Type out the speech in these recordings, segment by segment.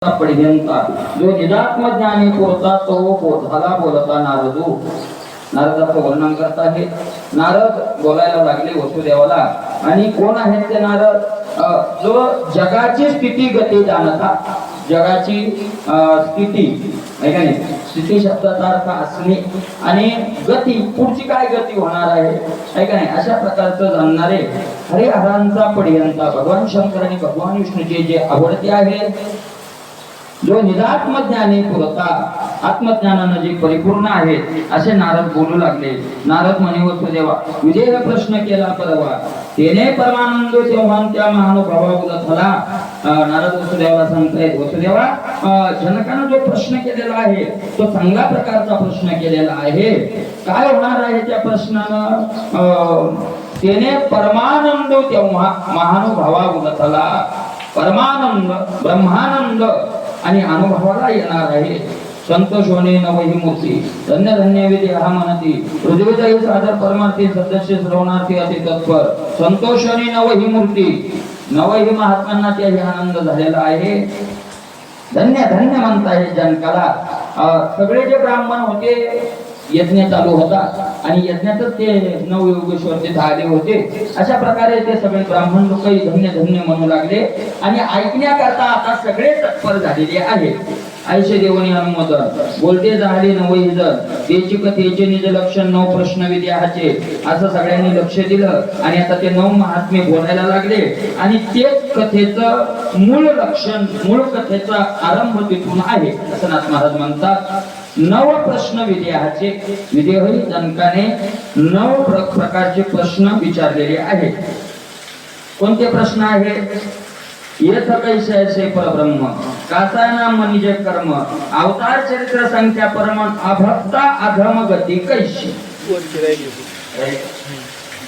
पर्यंत जो निजात्म ज्ञानी पुरता तो बोधाला बोलता नारदू. नारदाचं वर्णन करत आहे. नारद बोलायला लागले वसुदेवाला. आणि कोण आहेत ते नारद? जो जगाची स्थिती गती जाणता. जगाची स्थिती आहे का नाही, स्थिती शब्दाचा अर्थ असणे आणि गती, पुढची काय गती होणार आहे का नाही, अशा प्रकारचं जाणणारे हरिहरांचा पर्यंत भगवान शंकर आणि भगवान विष्णूचे जे आवडते आहे, जो निजात्म ज्ञानी पुरता आत्मज्ञानाने जे परिपूर्ण आहेत असे नारद बोलू लागले. नारद म्हणे वसुदेवा, विदेह प्रश्न केला परवा, तेने परमानंद तेव्हा त्या महानुभावा उलथला. नारद वसुदेवाला सांगतायत, वसुदेवा जनकानं जो प्रश्न केलेला आहे तो चांगला प्रकारचा प्रश्न केलेला आहे. काय होणार आहे त्या प्रश्नानं? तेने परमानंद तेव्हा महानुभावा उलथला. परमानंद, ब्रह्मानंद आणि अनुभवाला येणार आहे. संतोषोने नवही मूर्ती धन्य धन्य विधी हा म्हणती, हृदय सादर परमार्थी सदस्य श्रवणार्थी अति तत्पर. संतोषोने नवही मूर्ती, नवही महात्म्यांना त्याही आनंद झालेला आहे. धन्य धन्य म्हणता येईल जनकाला. सगळे जे ब्राह्मण होते, यज्ञ चालू होता आणि यज्ञातच ते नवयोगेश्वर तिथे आले होते. अशा प्रकारे ते सगळे ब्राह्मण लोकही धन्य धन्य म्हणू लागले आणि ऐकण्याकरता आता सगळे तत्पर झालेले आहेत. ऐशे देवनी अनुमोदन बोलते झाले नवही जर त्याची कथेचे निज लक्षण 9 प्रश्न विद्याचे असं सगळ्यांनी लक्ष दिलं आणि आता ते 9 महात्मे बोलायला लागले आणि तेच कथेचं मूळ लक्षण, मूळ कथेचा आरंभ तिथून आहे असं नाथ महाराज म्हणतात. 9 प्रश्न विद्याचे, विदेहही जनकाने 9 प्रकारचे प्रश्न विचारलेले आहेत. कोणते प्रश्न आहेत? येथ कैसे ऐसे परब्रह्म, कासा नाम निज कर्म, अवतार चरित्र संख्या परमन, अभक्ता अधम गती कैशी.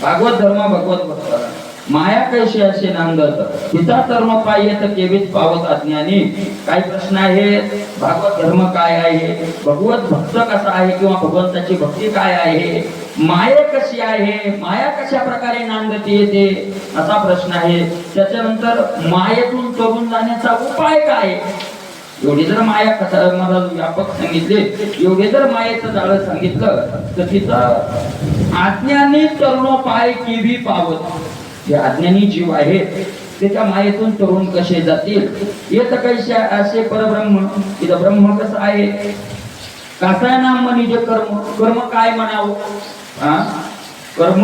भागवत धर्म भगवत भक्त, माया कैशी असे नांदत, पिता धर्म पायत केवीत पावत अज्ञानी. काय प्रश्न आहेत? भागवत धर्म काय आहे, भगवत भक्त कसा आहे किंवा भगवंताची भक्ती काय आहे, माया कशी आहे, माया कशा प्रकारे नांदते येते असा प्रश्न आहे. त्याच्यानंतर मायेतून तरुण जाण्याचा उपाय काय. एवढी जर माया कथा मला व्यापक सांगितले, एवढे जर मायेचं जाळं सांगितलं तर तिथं अज्ञानी तरुणोपाय केवी पावत. जे अज्ञानी जीव आहे ते त्या मायेतून तरुण कसे जातील. येत कैसे असे परब्रह्म, इथं ब्रह्म कसं आहे. कासा नाम निज कर्म, कर्म काय म्हणावं. कर्म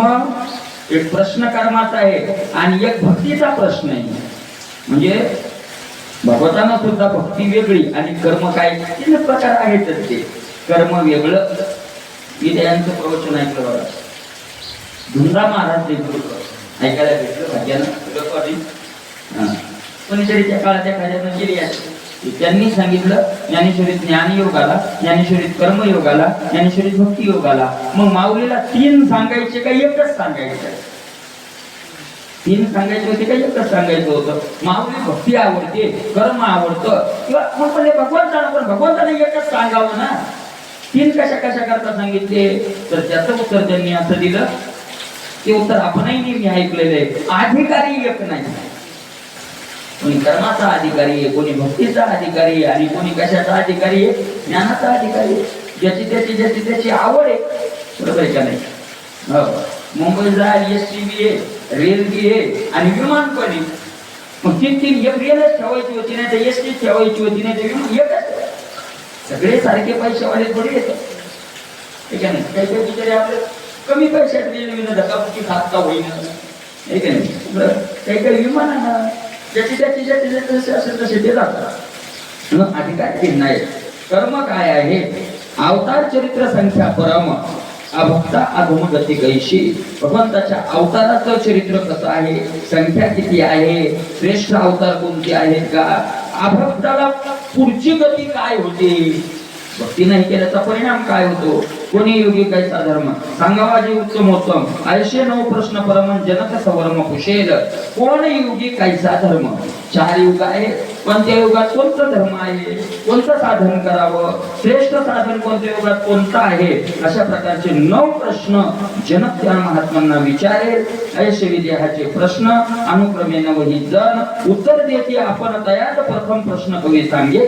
एक प्रश्न कर्माचा आहे आणि एक भक्तीचा प्रश्न आहे. म्हणजे भगवताना सुद्धा भक्ती वेगळी आणि कर्म काय, 3 प्रकार आहेत. ते कर्म वेगळं. विद्यांचं प्रवचन ऐकलं बघा, धुंदा महाराज ऐकायला भेटलं भाग्यानं. कोणीतरी त्या काळात एखाद्यानं गेली आहे, त्यांनी सांगितलं ज्ञानेश्वरीत ज्ञानयोग आला, ज्ञानेश्वरीत कर्मयोग आला, ज्ञानेश्वरीत भक्ती योग आला. मग माऊलीला 3 सांगायचे का एकच सांगायचं? 3 सांगायचे होते का एकच सांगायचं होतं? माऊली भक्ती आवडते, कर्म आवडतं किंवा भगवंताला, पण भगवंताला एकच सांगावं ना. 3 कशा कशा करता सांगितले? तर त्याचं उत्तर त्यांनी असं दिलं, ते उत्तर आपणही नेहमी ऐकलेलं आहे. अधिकारी एक नाही, कोणी कर्माचा अधिकारी आहे, कोणी भक्तीचा अधिकारी आहे आणि कोणी कशाचा अधिकारी आहे, ज्ञानाचा अधिकारी आहे. ज्याची त्याची आवड आहे. बरोबर आहे का नाही? मुंबई जायला एसटी बी आहे, रेल बी आहे आणि विमान पण आहे. मग 3 एक रेलच ठेवायची होती, नाही तर एसटी ठेवायची होती, नाही तर विमान एकच. सगळे सारखे पैशावाले थोडे येतात का नाही. काही बिचारे आपले कमी पैशात रेल्वेनं धकापुकी खात होईल नाही. काही विमानानं ज्याची असेल तसे ते जातात. अधिकार नाही. कर्म काय आहे? अवतार चरित्र संख्या परम, अभक्ता अधम गती कैशी. भगवंताच्या अवताराचं चरित्र कसं आहे, संख्या किती आहे, श्रेष्ठ अवतार कोणते आहेत का, अभक्ताला पुढची गती काय होते, भक्ती नाही केल्याचा परिणाम काय होतो, कोणी योगी कैसा धर्म सांगावा जे उत्तमोत्तम ऐशे नऊ प्रश्न परमन जनक सवर्म कुशेल कोण योगी कैसा धर्म 4 युग आहे कोणत्या युगात कोणतं धर्म आहे कोणतं साधन करावं श्रेष्ठ साधन कोणत्या युगात कोणतं आहे अशा प्रकारचे 9 प्रश्न जनक त्या महात्म्यांना विचारेल ऐशे विद्याचे प्रश्न अनुक्रमे 9 जण उत्तर देते आपण तयार प्रथम प्रश्न कवी सांगे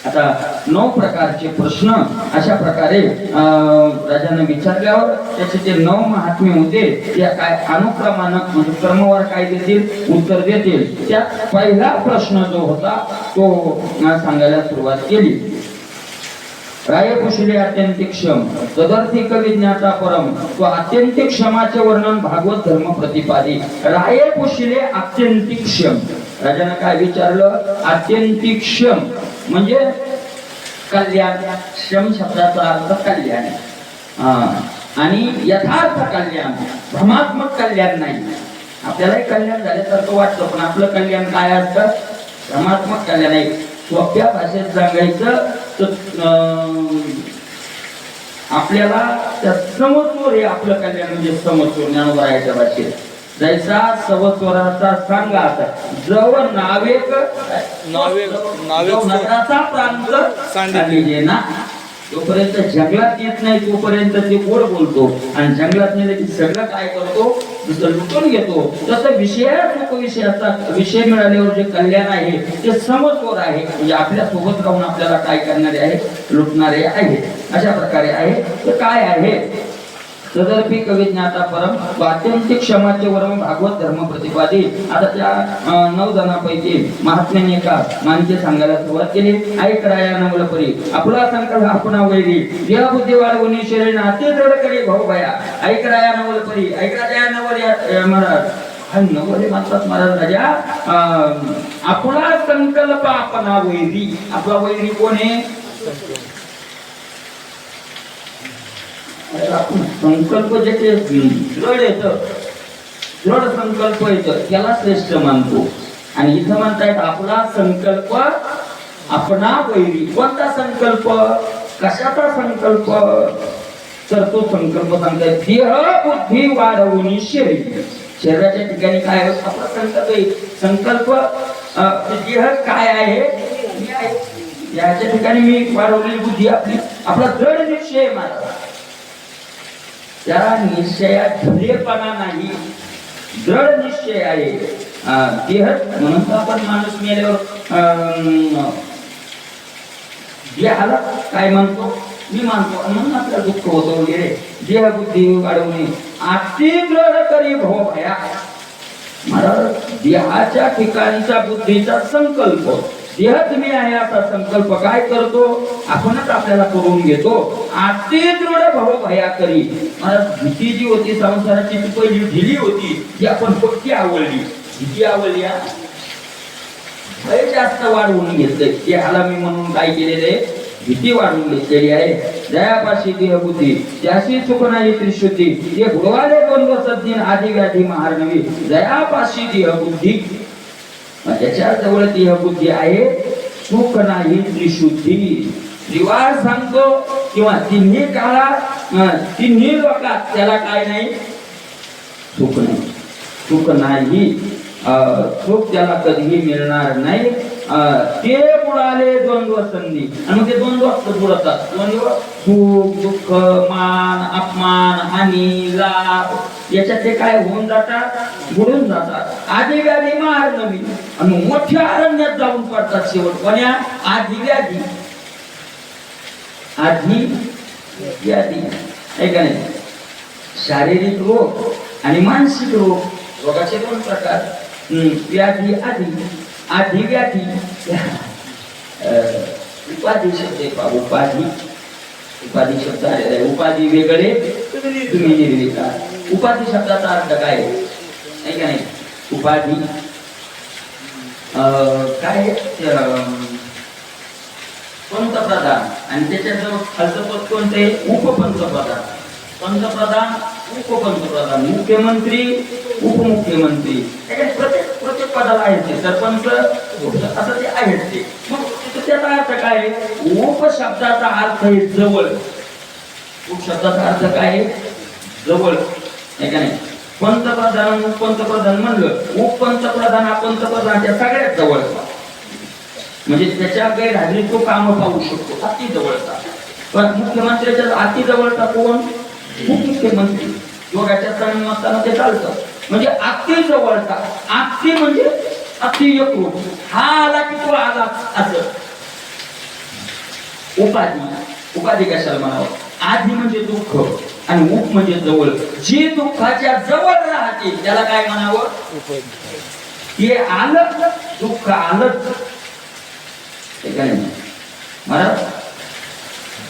आता 9 प्रकारचे प्रश्न अशा प्रकारे राजाने विचारल्यावर त्याचे ते 9 महात्मे होते त्या काय अनुक्रमानं म्हणजे क्रमवार काय देतील उत्तर देतील त्यात पहिला प्रश्न जो होता तो सांगायला सुरुवात केली राय कुशले अत्यंतिक क्षम तदर्थिक विज्ञाता परम तो अत्यंतिक क्षमाचे वर्णन भागवत धर्म प्रतिपादी राय कुशले अत्यंतिक क्षम राजाने काय विचारलं अत्यंतिक क्षम म्हणजे कल्याण क्षम शब्दाचा अर्थ कल्याण आणि यथार्थ कल्याण भ्रमात्मक कल्याण नाही आपल्यालाही कल्याण झाल्यासारखं वाटतं पण आपलं कल्याण काय असतं भ्रमात्मक कल्याण आहे सोप्या भाषेत सांगायचं तर आपल्याला त्या समस्वर हे आपलं कल्याण म्हणजे समस्वर ज्ञानोबरायाच्या भाषेत जैसा सवस्वराचा सांगाचा जवळ नावेक नगराचा प्रांत सांगितले ना जोपर्यंत जंगलात येत नाही तोपर्यंत ते गोड बोलतो आणि जंगलात नेले की सगळं काय करतो दुसरं लुटून घेतो तसं विषयाचा विषय मिळाल्यावर जे कल्याण आहे ते समस्वर आहे म्हणजे आपल्या सोबत राहून आपल्याला काय करणारे आहे लुटणारे आहे अशा प्रकारे आहे तर काय आहे तदर्पी कविज्ञाता परम अत्यंतिक क्षमाचे वर्म भागवत धर्म प्रतिपादी आता त्या 9 जणांपैकी महात्म्याने एका माणसे सांगायला सुरुवात केली ऐक राया नवलपरी आपला संकल्प आपणा वैरी देह बुद्धी वाढवून शरीर नाते दृढ करी भाऊ भया ऐक राया नवलपरी ऐक राया नवल महाराज नवले म्हणतात महाराज राजा आपला संकल्प आपणा वैरी आपला वैरी कोण आहे संकल्प ज्याचे दृढ येतं दृढ संकल्प येतं त्याला श्रेष्ठ मानतो आणि इथं म्हणतायत आपला संकल्प आपणा वैरी कोणता संकल्प कशाचा संकल्प तर तो संकल्प सांगताय देह बुद्धी वाढवून शरीराच्या ठिकाणी काय होत आपला संकल्प आहे संकल्प देह काय आहे याच्या ठिकाणी मी वाढवलेली बुद्धी आपली आपला दृढ निश्चय माझा त्या निश्चयात ढिलेपणा नाही दृढ निश्चय आहे देह म्हणून आपण माणूस मेल्यावर देहाला काय म्हणतो मी मानतो म्हणून आपल्याला दुःख होतं वगैरे देह बुद्धी वाढवणे अति दृढ करी भाऊ भया मला देहाच्या ठिकाणचा बुद्धीचा संकल्प देह तुम्ही आहे असा संकल्प काय करतो आपणच आपल्याला करून घेतो अति दृढ भाऊ भया करी मला भीती जी होती संसाराची ती पहिली ढिली होती जी आपण पक्की आवडली भीती आवडली भय जास्त वाढवून घेतलंय देहाला मी म्हणून काय केलेले भीती वाढवून घेतलेली आहे दयापाशी देह बुद्धी त्याशी सुख नाही त्रिशुद्धी हे भुडवाले 2 वर्षात आधी व्याधी महारनवी दयापाशी देह बुद्धी त्याच्या जवळ देह बुद्धी आहे सुख नाही त्रिशुद्धी त्रिवार सांगतो किंवा तिन्ही काळात तिन्ही लोकात त्याला काय नाही सुख नाही सुख त्याला कधीही मिळणार नाही ते बुडाले द्वंद्व संधी आणि मग ते द्वंद्व बुडतात द्वंद्व सुख दुःख मान अपमान हानी लाभ याच्यात ते काय होऊन जातात बुडून जातात आधी व्याधी मार नवी आणि मोठ्या अरण्यात जाऊन पडतात शेवट कोण्या आधी व्याधी आहे का नाही शारीरिक रोग आणि मानसिक रोग रोगाचे 2 प्रकार व्याधी आधी व्याधी उपाधी शब्द उपाधी शब्द आलेला आहे उपाधी वेगळे तुम्ही निर्विकार उपाधी शब्दाचा अर्थ काय आहे का नाही उपाधी काय पंतप्रधान आणि त्याच्याजवळ खालचं पद कोणते उपपंतप्रधान पंतप्रधान उपपंतप्रधान मुख्यमंत्री उपमुख्यमंत्री प्रत्येक पदाला आहे ते सरपंच असं ते आहेत ते मग त्याचा अर्थ काय उप शब्दाचा अर्थ आहे जवळ उप शब्दाचा अर्थ काय आहे? जवळ, आहे का नाही? पंतप्रधान उपपंतप्रधान म्हणलं, उपपंतप्रधान हा पंतप्रधानाच्या सगळ्यात जवळचा, म्हणजे त्याच्या गैरहजेरीत तो काम पाहू शकतो, अति जवळचा. पण मुख्यमंत्र्याच्या अति जवळचा कोण? उपमुख्यमंत्री. दोघांच्या सन्मानाने ते चालतं. म्हणजे अति जवळचा, अति म्हणजे अति एकरूप, हा आला की तो आला असं. उपाधी, उपाधी कशाला म्हणावं? आधी म्हणजे दुःख आणि उप म्हणजे जवळ. जे दुःखाच्या जवळ राहते त्याला काय म्हणावं? हे आलं दुःख आलंच, महाराज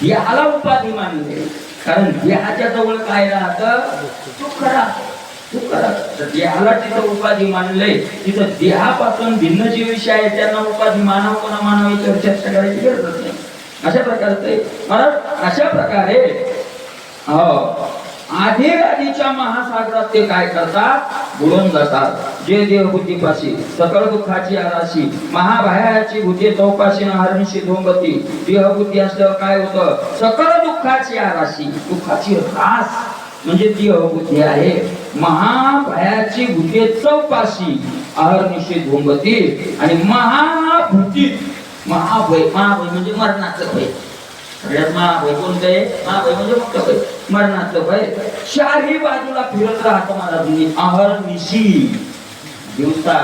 देहाला उपाधी मानले, कारण देहाच्या जवळ काय राहतं? दुःख राहतं, दुःख राहतं. देहाला तिथं उपाधी मानले, तिथं देहापासून भिन्न जे विषय आहे त्यांना उपाधी मानावं कोणा मानावं याच्यावर चर्चा करायची गरजच नाही. अशा प्रकारचे महाराज, अशा प्रकारे आधी आधीच्या महासागरात ते काय करतात? बुडून जातात. जे देहबुद्धीपाशी सकळ दुःखाची आराशी, महाभयाची बुद्धी चौपाशी हरणशी धोंबती. देहबुद्धी असल्यावर काय होतं? सकळ दुःखाची आराशी, दुःखाची रास म्हणजे देहबुद्धी आहे. महाभयाची बुद्धी चौपाशी अहर्निशी धोंबती आणि महाभूती, महाभय, महाभय म्हणजे मरणाचं भय. सगळ्यात महाभय कोणतं आहे? महाभय म्हणजे मुक्त भय, मरणाचं भय. चारही बाजूला फिरत राहतं महाराज. आहर निशी, दिवसा,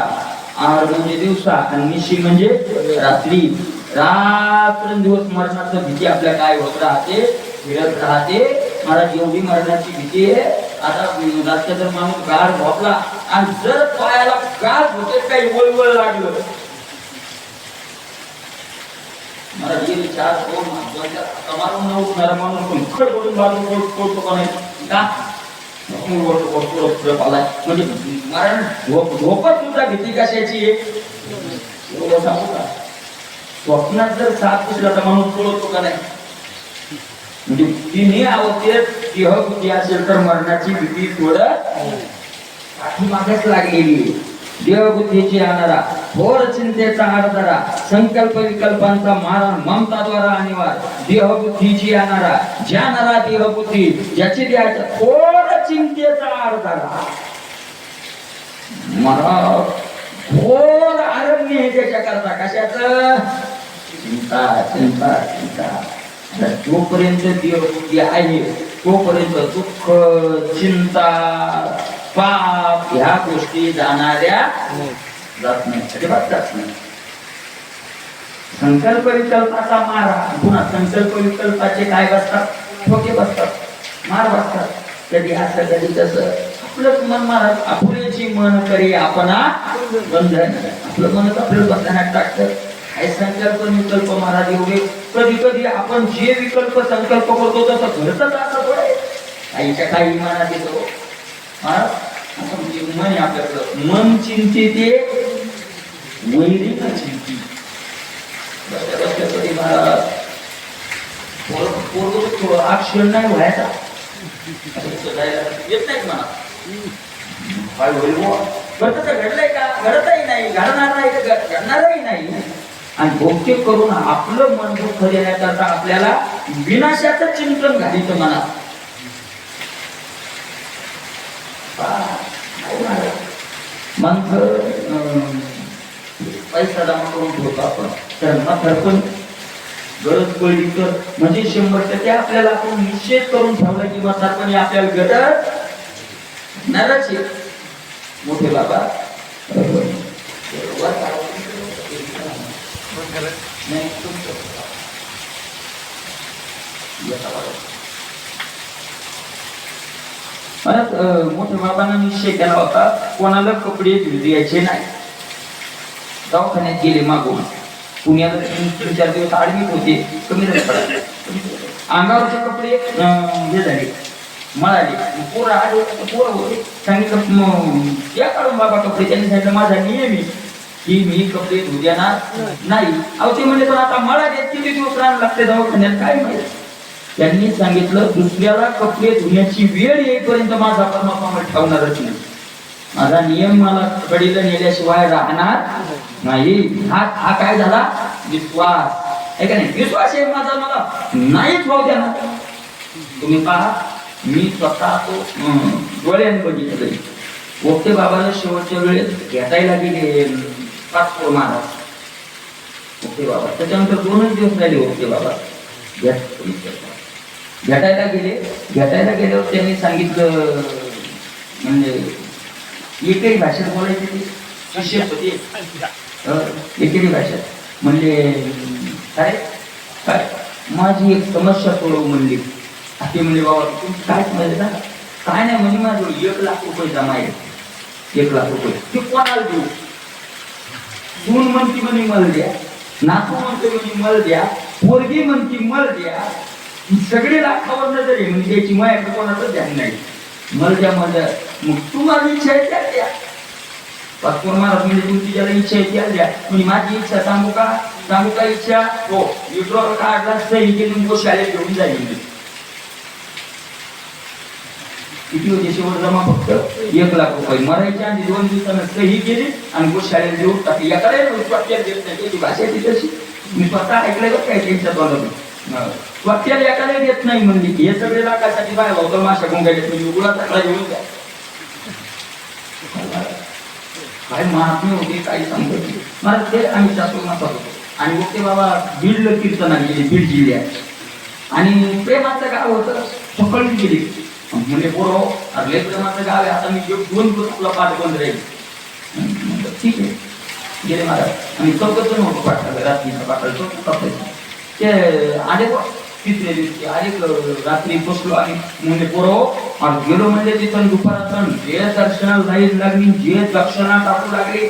आहर म्हणजे दिवसा आणि निशी म्हणजे रात्री. रात्रंदिवस मरणाचं भीती आपल्या काय होत राहते? फिरत राहते महाराज. एवढी मरणाची भीती आहे. आता रात्र जर माणूस गार झोपला आणि जर पायाला गार होते काही वळवळ लागलं, मला गेली 4 2 मारून उठणारा माणूस पण खडबडून बाजू पडतो का नाही का? म्हणजे मरण झोपत सुद्धा भीती कशाची आहे? एवढं सांगू का? स्वप्नात जर साप दिसला तर माणूस पळतो का नाही? म्हणजे तिन्ही अवस्थेत देहबुद्धी असेल तर मरणाची भीती थोडं पाठीमागच लागलेली. देहबुद्धीची आणणारा, थोर चिंतेचा आडदरा, संकल्प विकल्पांचा मारा, ममताद्वारा अनिवार. देहबुद्धीची आणणारा, ज्या नरा देहबुद्धी, ज्याची द्यायचा थोर चिंतेचा आडदरा, मला थोर अरण्य हे त्याच्या करता. कशाच? चिंता, चिंता, चिंता. जोपर्यंत देहबुद्धी आहे तोपर्यंत दुःख, चिंता, पाप ह्या गोष्टी जाणाऱ्या जात नाही, अजिबात जात नाही. संकल्प विकल्पाचा मारा, पुन्हा संकल्प विकल्पाचे काय बसतात? ठोके बसतात, मार बसतात. कधी असं कधी तसं. आपलं मन मारा, आपुलेची मन करी आपणा बंधन. आपलं मन आपलं बंधनात टाकतं. हे संकल्प विकल्प महाराज एवढे कधी कधी आपण जे विकल्प संकल्प करतो तसं घडतच असं थोडे आईच्या काही मनात येतो महाराज. असं म्हणजे मन आहे आपल्याकडं. मन चिंते ते वैरिक चिंती. कधी महाराज अक्षर नाही व्हायचा येत नाही म्हणा. काय होईल घडलंय का? घडतही नाही, घडणार नाही, घडणारही नाही. आणि भौतिक करून आपलं मन दुःख देण्याकरता आपल्याला विनाशाचं चिंतन घालायचं मनात. पैसा जमा करून ठेवतो आपण, तर मात्र पण गरज पडली तर म्हणजे 100% आपल्याला आपण निश्चित करून ठेवलं की म्हातारपणी आपल्याला गरज नाराज आहे. मोठे बाबा मोठ्या बाबांना निश्चय केला होता कोणाला कपडे द्यायचे नाही. दवाखान्यात गेले मागून, पुण्याला 3-4 दिवस ऍडमिट होते. कमी अंगावरचे कपडे हे झाले, मळाले. पोरं आले, पोरं होते. सांगितलं या काढून बाबा कपडे. त्यांनी सांगितलं माझा नियम आहे की मी कपडे धुऊ देणार नाही. अहो ते म्हणजे पण आता मळा देत किती दिवस राहणं लागते दवाखान्यात काय माहिती. त्यांनी सांगितलं दुसऱ्याला कपडे धुण्याची वेळ येईपर्यंत माझा परमात्मा मला ठेवणारच नाही. माझा नियम मला कडीला नेल्याशिवाय राहणार नाही. हा काय झाला? विश्वास आहे का नाही? विश्वास आहे माझा, मला नाहीच भाऊ देणार. तुम्ही पहा, मी स्वतः तो डोळ्याने बघितलंय. ओके बाबाला शेवटच्या वेळेस भेटायला गेले पाचपूर महाराज ओके बाबा. त्याच्यानंतर 2च दिवस राहिले ओके बाबा भेटायला गेल्यावर त्यांनी सांगितलं, म्हणजे एकही भाषेत बोलायची ती शिष्य होती, एकही भाषेत. म्हणजे काय काय माझी एक समस्या सोडव म्हणली. ते म्हणजे बाबा तुमची काय समस्या? काय नाही म्हणजे माझं 1,00,000 जमा आहे. 1,00,000 ते कोणाला देऊ? सून म्हणती म्हणे मल द्या, नातू म्हणते म्हणे मल द्या, पोरगी म्हणती मल द्या. सगळे लाखावर नजर आहे म्हणजे त्याची माया कोणाचं ध्यान नाही. मल द्या. मग तुम्हाला इच्छा आहे त्या द्या. पाचपूर महाराज म्हणजे तुमची ज्याला इच्छा आहे त्या द्या. म्हणजे माझी इच्छा सांगू का इच्छा? हो, विड्रॉल काढला सही केली शाळेत घेऊन जाईल. किती होते शेवट जमा? फक्त 1,00,000 मरायच्या आणि 2 दिवसानं सही केली आणि शाळेत देऊन टाकली. याकडे वाक्याला देत नाही, त्याची भाषा ती तशी. मी स्वतः ऐकलं काय त्यांच्या तोंडातून. वाक्याला एकाला देत नाही म्हणली की हे सगळे लाखासाठी बाय भाऊ माशा गुंगायला तुम्ही उघडा टाकला घेऊन द्या. काय महात्मे होते काही सांगत मला ते. आम्ही शास्त्रमात होतो आणि मग ते बाबा बीडला कीर्तनाला गेले, बीड जिल्ह्यात. आणि प्रेमाचं गाव होतं, सकाळी गेली. म्हणजे बरोबर अरे प्रेमाचं गाव आहे, आता मी 2 दिवस आपला पाठ बंद राहील. ठीक आहे गेले महाराज. आणि 14 जण होतो पाठाला, रात्रीचा पाठाला 14 ते आले. तिसऱ्या दिवशी आले रात्री बसलो आणि म्हणजे बरोबर गेलो म्हणजे तिथं दुपारात जे दर्शनाला जाईल लागली, जे दक्षिणा टाकू लागले,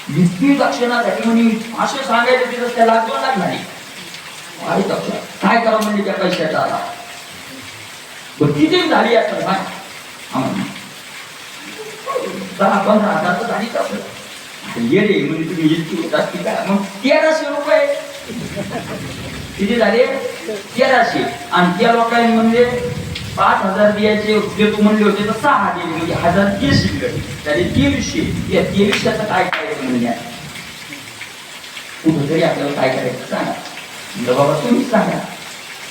जितकी दक्षिणा झाली म्हणे असे सांगायचे तिथं त्या लागतो लागला नाही. काय करा म्हणजे त्या पैशाचा आला किती झाली आता 10-15 झाली का येडे म्हणजे तुम्ही इतकी होतात की काय. मग 1300 रुपये किती झाले? 1300. आणि त्या लोकांनी म्हणजे 5,000 द्यायचे देतो म्हणले होते तर 6 दिले, म्हणजे 1,000 शिकले त्याने 2300. या 2300चं काय करायचं म्हणजे कुठं तरी आपल्याला काय करायचं सांगा. म्हणजे बाबा तुम्हीच सांगा.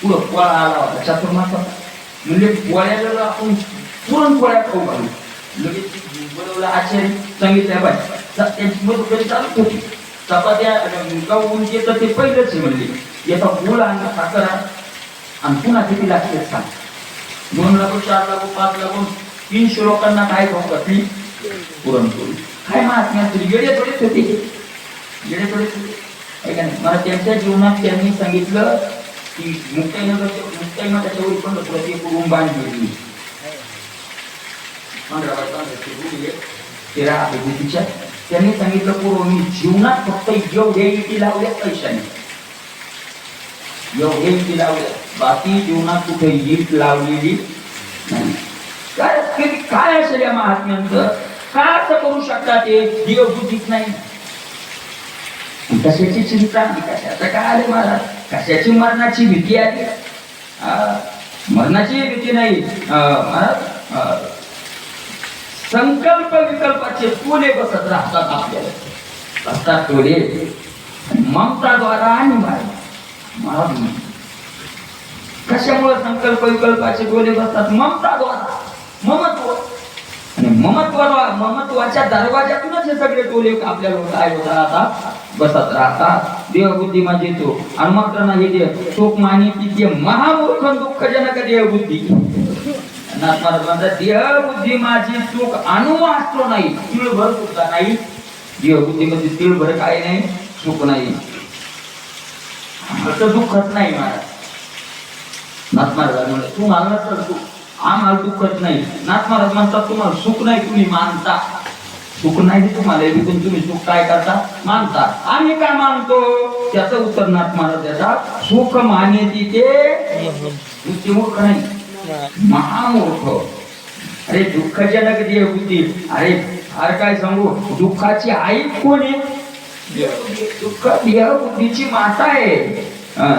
पुढं पोळा आला होता चातुर्मासा, म्हणजे पोळ्याला आपण पुरणपोळ्या खाऊ घालू. लगेच बोलवलं आचार्य, सांगितलं बाय त्यांची मदत कधी चालूच होती. चपात्या गावून येतं ते पहिलंच म्हणले, याचा गोल आणि साखर आणि पुन्हा किती लागते सांग. 2 लाख 4 लाख 5 लाख 300 लोकांना काय खाऊ घातली? पुरणपोळी. काय महात्म्या तुझी येडे थोडेच होते, येडे थोडेच होते का नाही. मला त्यांच्या जीवनात त्यांनी सांगितलं की मुक्ताईनगरच्या वरी पंढरपुरात एक रूम बांधली. 13 त्यांनी सांगितलं पूर्व मी जीवनात फक्त एवढे इटी लावल्या पैशाने, एवढे इटी लावल्या, बाकी जीवनात कुठे ईट लावलेली नाही. काय असेल या महात्म्यांचं? का असं करू शकतात? ते देवबुद्धीच नाही. कशाची चिंता नाही, कशाचं काय आले महाराज? कशाची मरणाची भीती आली? मरणाची भीती नाही महाराज. संकल्प विकल्पाचे टोले बसत राहतात आपल्याला, बसतात टोले. ममताद्वारा आणि महाराज कशामुळे संकल्प विकल्पाचे टोले बसतात? ममताद्वारा. ममत्व आणि ममत्वाच्या दरवाजातूनच हे सगळे टोले आपल्याला काय होत राहतात, बसत राहतात. देहबुद्धी माझी तो आणि मग नाही देव सुख मानी ती महामूर्ख दुःखजनक देहबुद्धी. महाराज म्हणतात देहबुद्धी माझी सुख अनुवास्तव नाही, तिळभर सुद्धा नाही. देहबुद्धीमध्ये तिळभर काय नाही, सुख नाही, असं दुःखच नाही. नाथ महाराज म्हणतात तू मला तर सुख, आम्हाला दुःखच नाही. नाथ महाराज म्हणतात तुम्हाला सुख नाही, तुम्ही मानता. सुख नाही तुम्हाला, पण तुम्ही सुख काय करता? मानता. आम्ही काय मानतो? त्याचं उत्तर नाथ महाराज देतात सुख मान्यती ते मूर्ख नाही, महामूर्ख. अरे दुःखजनक देहबुद्धी. अरे अरे काय सांगू, दुःखाची आई कोण आहे? दुःख देहबुद्धीची माता आहे.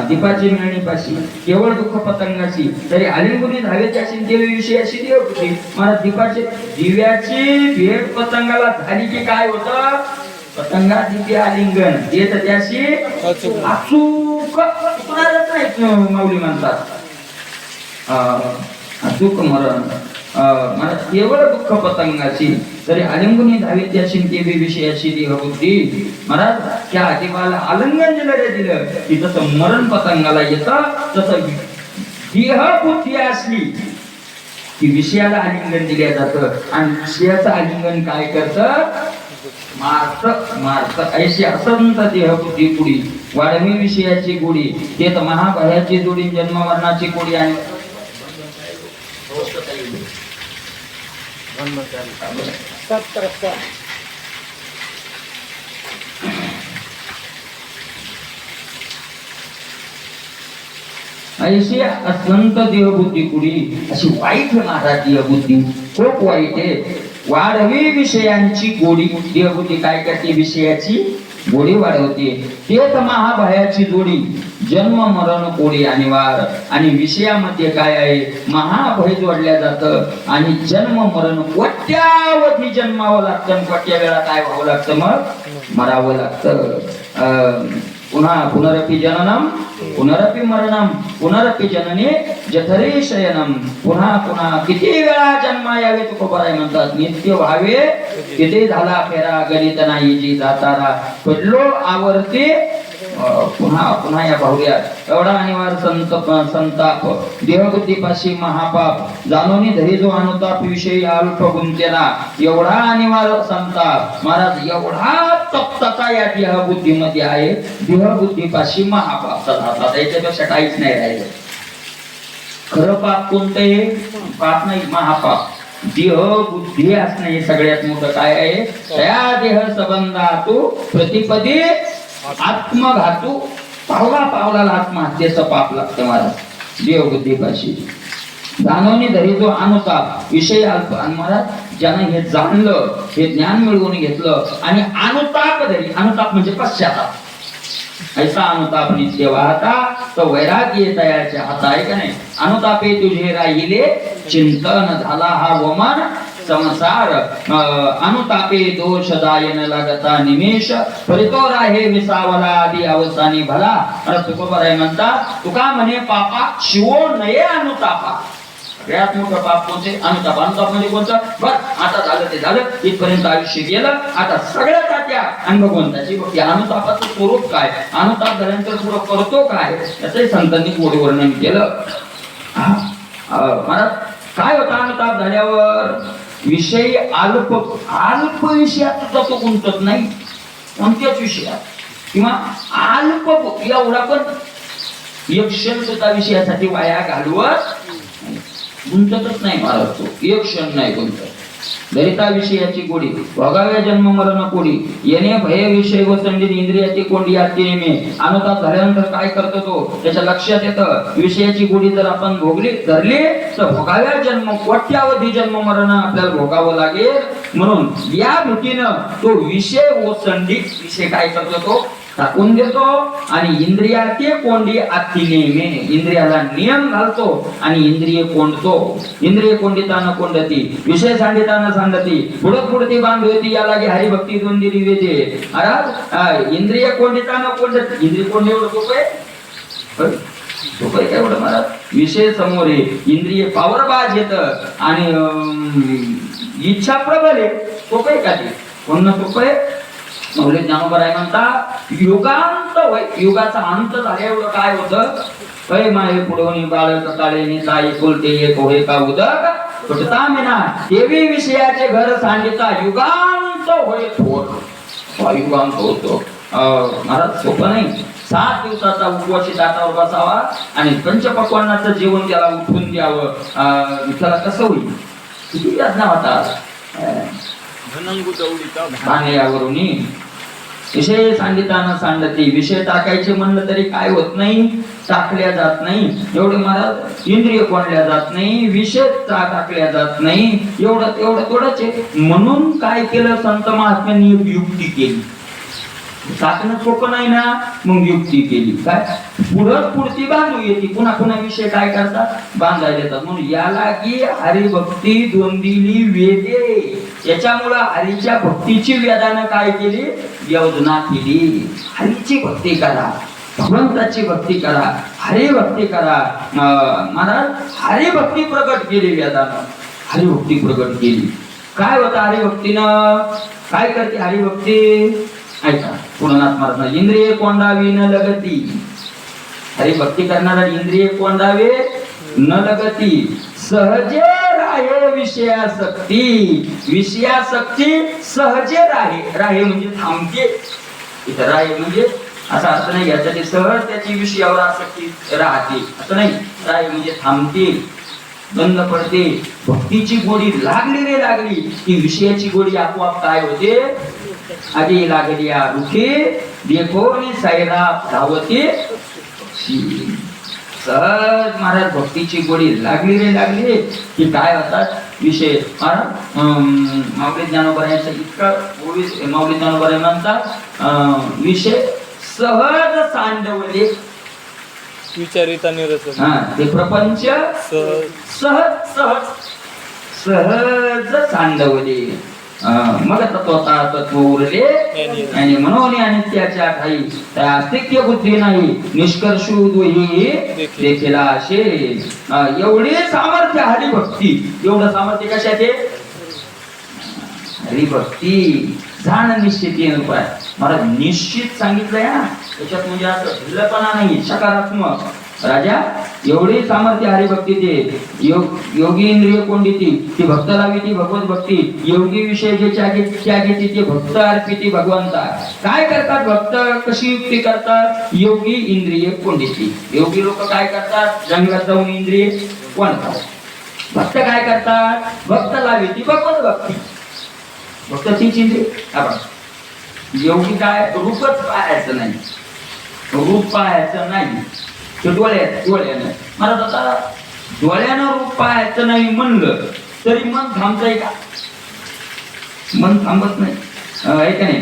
दीपाची मिळणीपाशी केवळ दुःख पतंगाची तरी आलिंगुनी धावेची अशी देवीविषयी अशी देवबुद्धी. मला दीपाची दिव्याची भेट पतंगाला झाली की काय होतं? पतंगा दिव्य आलिंगन देत त्याशी अचूक चुकणारच नाही. माऊली म्हणतात अचूक मरण मला केवळ दुःख पतंगाची तरी आलिंगुनी धावी त्या शिंकेबी विषयाची देहबुद्धी महाराज त्या आदिवाला आलिंगन दिलं दिलं की जसं मरण पतंगाला येतं तसं देहबुद्धी असली की विषयाला आलिंगन दिल्या जातं आणि विषयाचं आलिंगन काय करतं मार्थ ऐशी असंत देहबुद्धी पुढी वाढवी विषयाची गोडी ते तर महाभयाची जोडी जन्म मरणाची गोडी आणि ऐशी असंत देहबुद्धी पुढी अशी वाईट महाराज देहबुद्धी खूप वाईट आहे वाढवी विषयांची गोडी देहबुद्धी काय करते विषयाची गोडी वाढवते तेच महाभयाची जोडी जन्म मरण कोडी अनिवार्य आणि विषयामध्ये काय आहे महाभय जोडल्या जातं आणि जन्म मरण कोट्यावधी जन्मावं लागतं कोट्या वेळा काय व्हावं लागतं मग मरावं लागतं पुन्हा पुनरपि जननम पुनरपि मरणम पुनरपि जननी जठरे शयनम पुन्हा पुन्हा किती वेळा जन्म यावे तुकोबाराय म्हणतात नित्य व्हावे किती झाला फेरा गणित नाही जी जातारा पडलो आवर्ती पुन्हा पुन्हा या भावड्यात एवढा अनिवार्य संताप देहबुद्धीपाशी महापाप जाणून धरी जो अनुताप विषयी अल्प गुंतेला एवढा अनिवार्य संताप महाराज एवढा तप्तता या देहबुद्धीमध्ये आहे देहबुद्धीपाशी महापाप याच्यापेक्षा काहीच नाही राहिलं खरं पाप कोणते पाप नाही महापाप देह बुद्धी असणं हे सगळ्यात मोठं काय आहे त्या देह संबंधातू प्रतिपदी आत्मघातू पावला पावलाला आत्महत्येचं पाप लागतं महाराज देवबुद्धीपाशी जाणवणी धरी जो अनुताप विषय अल्प आणि महाराज ज्यानं हे जाणलं हे ज्ञान मिळवून घेतलं आणि अनुताप धरी अनुताप म्हणजे पश्चाताप ऐसा अनुताप नित्य वाहता तो वैराग्य तयाच्या हाता आहे का नाही अनुतापे तुझे राहिले चिंतन झाला हा वमन संसार अनुतापे दोष दायन लागता निमेष परितो राहे विसावला आदी अवसानी भला तुकोबाराय म्हणता तुका म्हणे पापा शिवो नये अनुतापा सगळ्यात मोठं पाप कोणते अनुताप अनुताप म्हणजे कोणतं बर आता झालं ते झालं इथपर्यंत आयुष्य गेलं आता सगळ्यात त्या आणि भगवंताची भक्ती अनुतापाचं स्वरूप काय अनुताप झाल्यानंतर पुढं करतो काय याचंही संतांनी थोडं वर्णन केलं मला काय होतं अनुताप झाल्यावर विषय अल्प अल्प विषयात तो गुंतत नाही कोणत्याच विषयात किंवा अल्प एवढा पण एक क्षण सुद्धा विषयासाठी वाया घालवत गुंततच नाही महाराज तो एक क्षण नाही गुंतत दरिता विषयाची गोडी भोगाव्या जन्म मरण कोडी येणे भय विषय व संडीत इंद्रियाची कोंडी आती नेमे अनुताप झाल्यानंतर काय करतो तो त्याच्या लक्षात येतं विषयाची गोडी जर आपण भोगली धरली तर भोगाव्या जन्म कोट्यावधी जन्म मरण आपल्याला भोगावं लागेल म्हणून या भीतीनं तो विषय व संडीत विषय काय करतो तो टाकून देतो आणि इंद्रियाचे कोंडी आती नेमे इंद्रियाला नियम घालतो आणि इंद्रिय कोंडतो इंद्रिय कोंडिताना कोंडती विषय सांडिताना सांडती पुढत पुढती बांधवती या लागे हरिभक्ती दोन दिली वेजे महाराज इंद्रिय कोंडिताना कोंडती इंद्रिय कोंड एवढं सोपं आहे एवढं महाराज विषय समोर आहे इंद्रिय पावरबाज येत आणि इच्छा प्रबल आहे सोपं आहे का ते कोण सोपं आहे मौलिक ज्ञानोबराय म्हणता युगांत होय युगाचा अंत झाल्या एवढं काय होतं पै माये पुढवणी बाळक काळे निताई कुलते एक होय का उदक फुटता मिना देवी विषयाचे घर सांगिता युगांत होय थोर युगांत होतो महाराज सोपं नाही 7 दिवसाचा उपवासी दाटावर बसावा आणि पंचपक्वान्नाचं जेवण त्याला उठून द्यावं त्याला कसं होईल किती यातना होता विषय सांगिताना सांगते विषय टाकायचे म्हणलं तरी काय होत नाही टाकल्या जात नाही एवढे महाराज इंद्रिय कोणल्या जात नाही विषय टाकल्या जात नाही एवढं थोडंच आहे म्हणून काय केलं संत महात्म्यांनी युक्ती केली टाकणं सोपं नाही ना मग युक्ती केली काय पुढती बांधू येते पुन्हा पुन्हा विषय काय करतात बांधायला येतात म्हणून याला की हरिभक्ती दोंदिली वेदे याच्यामुळं हरीच्या भक्तीची वेदानं काय केली योजना केली हरीची भक्ती करा भगवंताची भक्ती करा, हरिभक्ती करा. महाराज हरिभक्ती प्रकट केली वेदानं, हरिभक्ती प्रकट केली. काय होतं हरिभक्तीनं? काय करते हरिभक्ती? ऐका पूर्णनाथ महाराज, इंद्रिय कोंडावी न लगती. हरिभक्ती करणारा इंद्रिय कोंडावे न लगती, सहजे राहे विषयासक्ती. विषयासक्ती सहजे राहे. राहे म्हणजे थांबते. इथं राहे म्हणजे असा अर्थ नाही याच्यासाठी सहज त्याची विषयावर आसक्ती राहते असं नाही. राहे म्हणजे थांबते, बंद पडते. भक्तीची गोडी लागली रे लागली की विषयाची गोडी आपोआप काय होते? आधी लागली रुखी देखो नि सायरा धावते. सहज महाराज भक्तीची गोडी लागली रे लागली की काय होतात विषय. माऊली ज्ञानोबरायांचा इतका माऊली ज्ञानोबराय म्हणतात विषय सहज सांडवले. विचारिता निरसन. ते प्रपंच सहज सहज सहज सांडवले. मग तत्व उरले आणि म्हणून आणि त्याच्या काही त्या अस्तित्व बुद्धी नाही निष्कर्ष दुही देखील असे. एवढे सामर्थ्य हरिभक्ती. एवढं सामर्थ्य कशात आहे? हरिभक्ती. जाण निश्चित उपाय. मला निश्चित सांगितलंय ना त्याच्यात, म्हणजे असं ढिल्लपणा नाही, सकारात्मक. राजा एवढी सामर्थ्य हरिभक्ती ते. योगी इंद्रिय कोंडिती ती भक्त लावी ती भगवत भक्ती. योगी विषय जे त्यागे ते भक्त अर्पिती भगवंता. काय करतात भक्त? कशी युक्ती करतात? योगी इंद्रिय कोंडिती. योगी लोक काय करतात? जंगलात जाऊन इंद्रिय कोंडतात. भक्त काय करतात? भक्त लावी ती भगवत भक्ती. भक्त तीच इंद्रिय. योगी काय? रूपच पाहायचं नाही, रूप पाहायचं नाही. डोळ्यानं मला आता डोळ्यानं रूप पाहायचं नाही म्हणलं तरी मन थांबतंय का? मन थांबत नाही. आहे का नाही?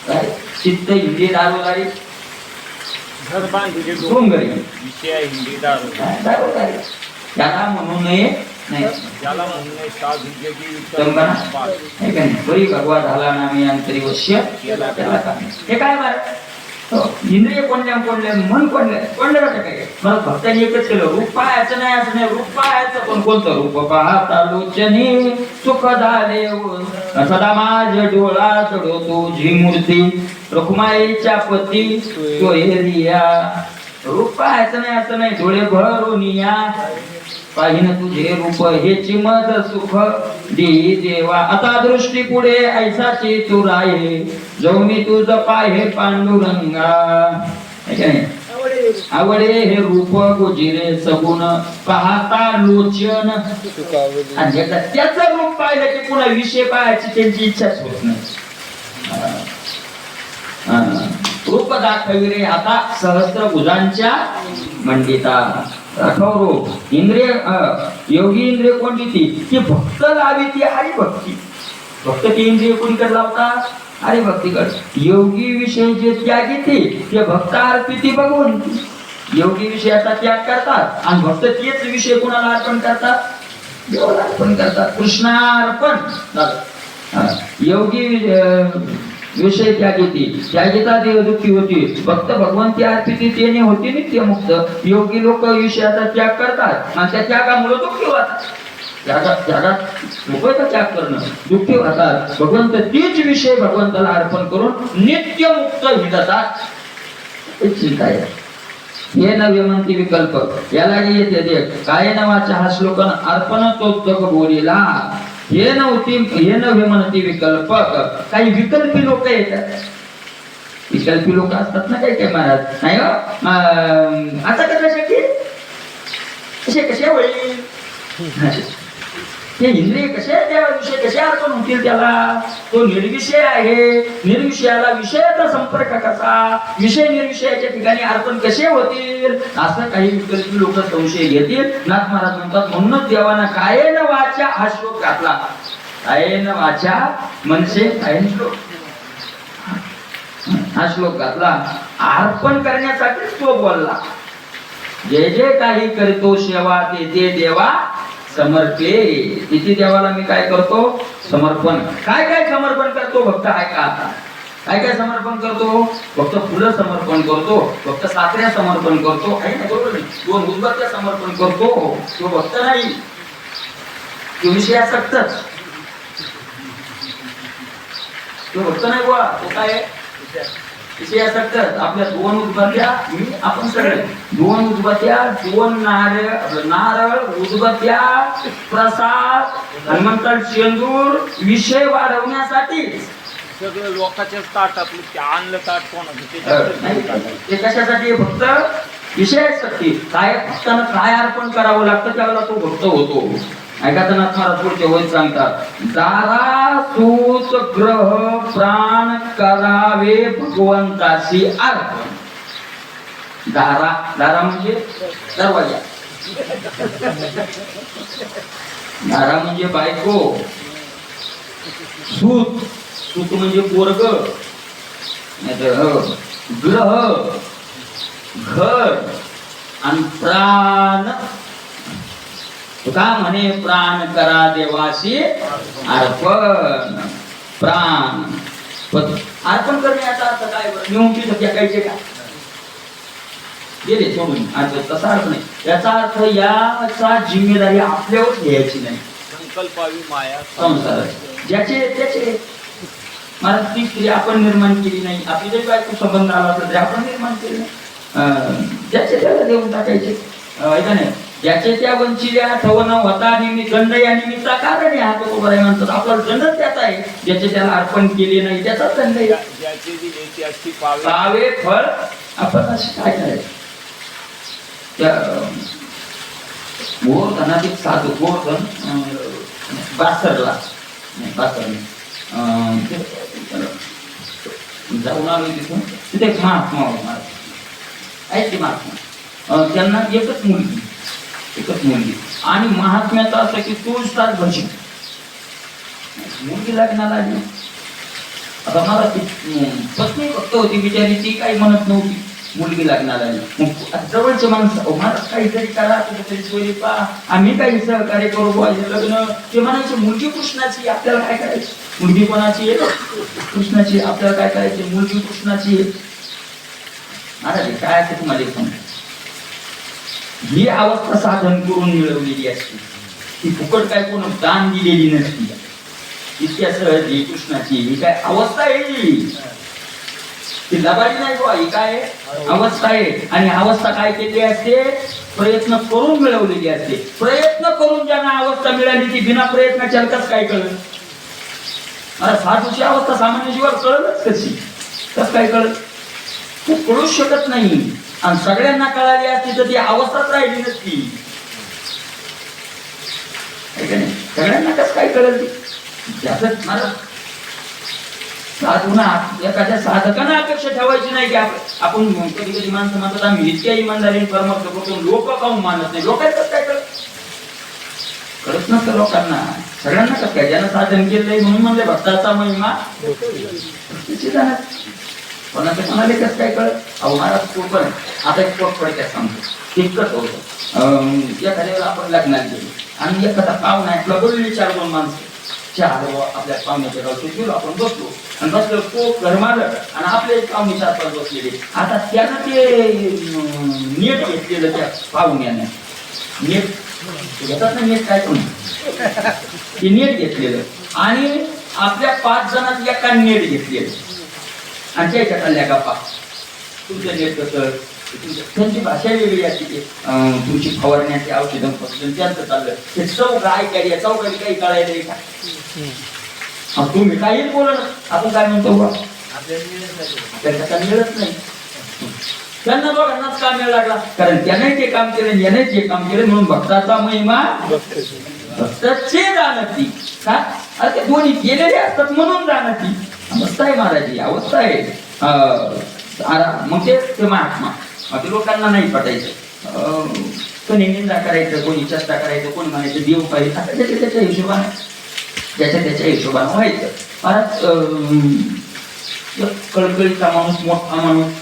काय चित्त हिंदी दारोदारी त्याला म्हणू नये नाही. बरी भगवा झाला ना मी अंतरी वश्य. हे काय बरं? इंद्रिय कोणल्या कोणल्या मन कोणल्या काय? मला भक्तांनी एकच केलं, रूप पाहायचं नाही असं नाही. रूप पाहायचं पण कोणतं? रूप पाहता लोचनी सुख झाले सदा माझ डोळा चढो तुझी मूर्ती रुक्माईच्या पती सोयरिया. रूप पाहायचं नाही असं नाही. डोळे भरून या पाहिन तुझे रूप हेची मज सुख देई देवा. आता दृष्टी पुढे ऐसाची तू राहे जाऊ मी तुझ पाहे पांडुरंगा. आवडे हे रूप गोजिरे सगुण पाहता लोचन. आणि त्याचं रूप पाहिलं की पुन्हा विषय पाहायची त्यांची इच्छाच होत नाही. रूप दाखविरे आता सहस्त्र भुजांच्या मंडिता. राठौर इंद्रिय योगी इंद्रिय कोणती ती भक्त लावी ती हरिभक्ती. भक्त ती इंद्रिय कोणीकडे लावतात? हरिभक्तीकडे. योगी विषय जे त्याग येते ते भक्त अर्पिती भगवंती. योगी विषयाचा त्याग करतात आणि भक्त तेच विषय कोणाला अर्पण करतात? देवाला अर्पण करतात. कृष्णार्पण. योगी विषय त्यागेती त्यागेता देव दुःखी होती. भक्त भगवंती अर्पिती तेने होती नित्य मुक्त. योगी लोक विषयाचा त्याग करतात आणि त्या त्यागामुळे दुःखी होतात. त्यागात लोकांचा त्याग करणं दुःखी होतात. भगवंत तीच विषय भगवंताला अर्पण करून नित्य मुक्त होतात. चिंता आहे. हे नव्हे म्हणती विकल्प याला येते देख काय नावाचा हा श्लोक अर्पण तोच बोलीला. हे नव्हे म्हणती विकल्प. काही विकल्पी लोक येतात. विकल्पी लोक असतात ना काही काही महाराज. नाही आता कशासाठी कसे होईल? ते इंद्रिय कसे देवाविषयी कसे अर्पण होतील त्याला? तो निर्विषय आहे. निर्विषयाला विषयाचा संपर्क कसा? विषय निर्विषयाच्या ठिकाणी अर्पण कसे होतील? असं काही विकल्पी लोक संशय घेतील. नाथ महाराज म्हणतात म्हणूनच देवाना कायेन वाचा हा श्लोक घातला. कायेन वाचा म्हणजे कायेन श्लोक हा श्लोक घातला. अर्पण करण्यासाठी तो बोलला. जे जे काही करतो सेवा ते ते देवा समर्पे. तिथे देवाला मी काय करतो? समर्पण. काय काय समर्पण करतो भक्त आहे का? आता काय काय समर्पण करतो? फक्त फुलं समर्पण करतो, फक्त साखऱ्या समर्पण करतो, आहे ना, बरोबर नाही? 2 उदबत्त्या समर्पण करतो, तो भक्त नाही, तो विषयासक्तच. तो भक्त नाही बुवा, तो काय विषयासक्तच. आपल्या 2 उदबत्त्या, आपण सगळे 2 उदबत्त्या, 2 नारळ उदबत्त्या, प्रसाद आणि म्हणतात शेंदूर, विषय वाढवण्यासाठी. सगळं लोकांच्या ताट आपलं ते आणलं ताट कोणाचं ते कशासाठी? फक्त विषयासाठी. काय भक्तानं काय अर्पण करावं लागतं त्यावेळेला तो भक्त होतो. ऐकायचं नाथ महाराज पुढचे वय सांगतात, दारा सूत ग्रह प्राण करावे भगवंताशी अर्पण. दारा, दारा म्हणजे दरवाजा, दारा म्हणजे बायको, सूत, सूत म्हणजे पोरग, नाहीतर ग्रह घर, आणि प्राण. का म्हणे प्राण करा देवाशी अर्पण. प्राण अर्पण करण्याचा अर्थ काय? नेऊन तिथं फेकायचे का? गेले सोडून. तसा अर्थ नाही. याचा अर्थ याचा जिम्मेदारी आपल्यावर घ्यायची नाही. संकल्पावी माया संसार ज्याचे त्याचे. मला ती स्त्री आपण निर्माण केली नाही, आपली जरी बायको संबंध आला असेल तरी आपण निर्माण केली नाही. ज्याचे त्याला देऊन टाकायचे. ऐका नाही, ज्याचे त्या वंचिल्या ठवण होता निमित्त दंड या निमित्ता कारण हा तो बराय म्हणतात. आपला दंड त्याचा आहे, ज्याचे त्याला अर्पण केले नाही त्याचा दंड आहे. ज्याचे दिले त्याची पावे फळ. आपण असे काय करायचं? त्या गोवर्धनात एक साधू, गोवर्धन बासरला नाही, बासर नाही, जाऊन आलो तिथून. तिथे एक महात्मा आहे, ती महात्मा. त्यांना एकच मुलगी आणि महात्म्याचा असं की 24 तास भजी. मुलगी लग्नाला आली. आता मला ती पत्नी फक्त होती बिचारी, ती काही म्हणत नव्हती. मुलगी लग्नाला आली. मग जवळचे माणसं, मला काहीतरी करा, कुठेतरी सोयी पहा, आम्ही काही सहकार्य करू बुवा लग्न. ते म्हणायचे मुलगी कृष्णाची, आपल्याला काय करायचं? मुलगी कोणाची आहे? कृष्णाची. आपल्याला काय करायचे? मुलगी कृष्णाची आहे. महाराज काय असते तुम्हाला एक सांगतो, ही अवस्था साधन करून मिळवलेली असते. ती फुकट काय कोण दान दिलेली नसती. इतक्या सहज ही कृष्णाची ही काय अवस्था आहे? ती लबाडी नाही बुवा, ही काय अवस्था आहे. आणि अवस्था काय केली असते? प्रयत्न करून मिळवलेली असते. प्रयत्न करून ज्यांना अवस्था मिळाली ती बिना प्रयत्नाच्या कस काय कळलं? मला साधूची अवस्था सामान्य जीवावर कळलंच कशी? कस काय कळलं? तू कळूच शकत नाही. आणि सगळ्यांना कळाली असती तर ती अवस्थाच राहिली नसती. सगळ्यांना कसं काय कळलं? त्याच मला साधूना एखाद्या साधकांना अपेक्षा ठेवायची नाही की आपण कधी कधी माणसं म्हणतात आम्ही इतक्या इमानदारीने परमार्थ करतो, लोक काहून मानत नाही? लोकांना कसं काय कळत नसतं लोकांना. सगळ्यांना कसं काय? ज्यानं साधन केलंय म्हणून म्हणजे भक्ताचा महिमा कोणाचं कोणाला कसं काय कळत? अहो महाराज तो पण आता एक थोडक्यात सांगतो. तितकंच होतं. एखाद्या वेळेला आपण लग्नात गेलो आणि एखादा पाहुणा आपला बोलली 4-2 माणसं चहा आपल्या पाहुण्याच्या गावचे गेलो, आपण बसलो आणि बसलो तो घर मारलं आणि आपले पाहुणे 4-5 बसलेले. आता त्यानं ते नेट घेतलेलं त्या पाहुण्याने. नेट घेतात ना, नेट काय कोण ते नेट घेतलेलं आणि आपल्या 5 जणात एका नेट घेतलेलं आणि त्याच्या खाल्ल्या गप्पा. तुमचं नेट कसं? त्यांची भाषा वेगळी असते. तुमची फवारण्याची औषधं पासून त्यांचं चाललं ते चौक ऐकायला चौकाली काही कळायला का? तुम्ही काहीच बोला ना. आपण काय म्हणतो बा आपल्याला का मिळत नाही. त्यांना दोघांनाच काम मिळायला लागला कारण त्याने ते काम केलं, याने जे काम केलं. म्हणून भक्ताचा महिमा भक्ताचे जाणती का? अरे ते दोन्ही गेलेले असतात म्हणून जाणती. अवस्था आहे महाराज, अवस्था आहे. मग ते महात्मा ते लोकांना नाही पटायचं. कोणी निंदा करायचं, कोणी चेष्टा करायचं, कोणी म्हणायचं देव पाहिजे. आता त्याच्या हिशोबाने त्याच्या हिशोबाने व्हायचं. परत कळकळीचा माणूस, मोठा माणूस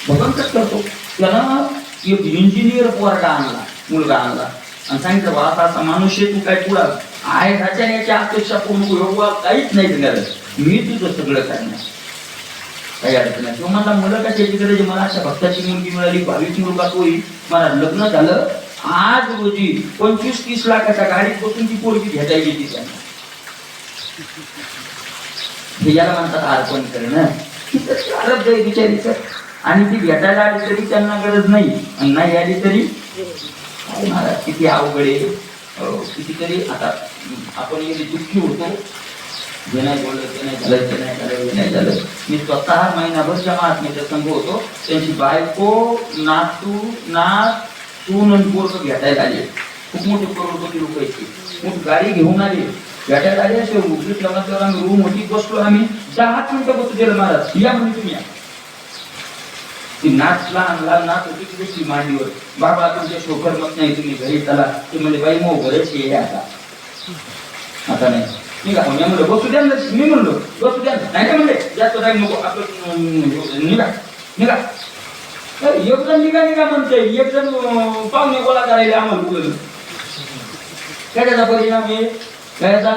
भगवंतच करतो. त्यानं एक इंजिनियर पोरगा आणला, मुलगा आणला आणि सांगितलं बा असा माणूस आहे, तू काय पुढा आहे याच्या अपेक्षा पूर्ण काहीच नाही गरज, मी तुझं सगळं करणार. काही अडचण नाही. तो म्हणला मुलं कशाची गरज आहे, मला अशा भक्ताची मुलगी मिळाली, भाविक मुलगा होईल, मला लग्न झालं. आज रोजी 25-30 लाखाच्या गाडीत बसून ती पोरगी भेटायला गेली त्यांना. हे याला म्हणतात अर्पण करणं. आरब जाई बिचारीचं. आणि ती भेटायला आली तरी त्यांना गरज नाही, आणि नाही आली तरी काय महाराज किती अवघड आहे. कितीतरी आता आपण एवढी दुःखी होतो, जे नाही बोललं ते नाही झालं, ते नाही झालं, हे नाही झालं. मी स्वतः महिनाभर जमातमध्ये संघ होतो, त्यांची बायको नातू सून आणि पोरग भेटायला आले. खूप मोठे करोडपती लोक आहेत, खूप गाडी घेऊन आले, भेटायला आले. असे उगीच लग्नात आम्ही रूम होती, बसलो आम्ही 10 मिनिटं बसू दिलं महाराज, या म्हणजे तुम्ही या. ती नाच लहान लहान नाच होती की बसली मांडीवर. बाबा तुमच्या शोकर मत नाही, तुम्ही घरी चला. ते म्हणजे बाई मग घरच हे आता नाही. मी का म्हणलं बसू द्या, मी म्हणलो बसू द्या, नाही म्हणले जास्त टाइम नको, आपलं निघा. एक जण निघा म्हणते, एक जण पाहुणे गोळा करायला आम्हाला बोललं. त्याचा परिणाम आहे त्याचा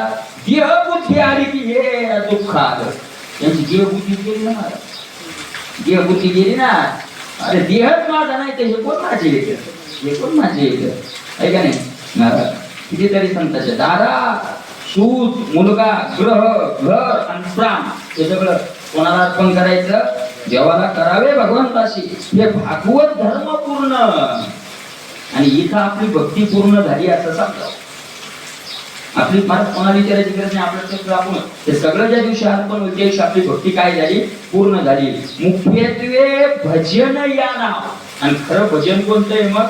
देहबुद्धी आली की हे दुःख आलं. त्यांची देहबुद्धी गेली ना मला, देहबुद्धी गेली ना. अरे देहच माझा नाही तर हे कोण माझे येत, हे कोण माझे येत आहे का नाही. कितीतरी संतांच्या दारा सूत, मुलगा, ग्रह, घर आणि प्राण हे सगळं कोणाला अर्पण करायचं, देवाला करावे भगवंताशी. हे भागवत धर्म पूर्ण. आणि इथं आपली भक्ती पूर्ण झाली असं समजावं. आपली फार कोणाला विचारायची गरज नाही, आपलं सगळं आपण हे सगळं ज्या दिवशी अर्पण होईल त्या दिवशी आपली भक्ती काय झाली, पूर्ण झाली. मुख्यत्वे भजन या नाव. आणि खरं भजन कोणतं आहे मग,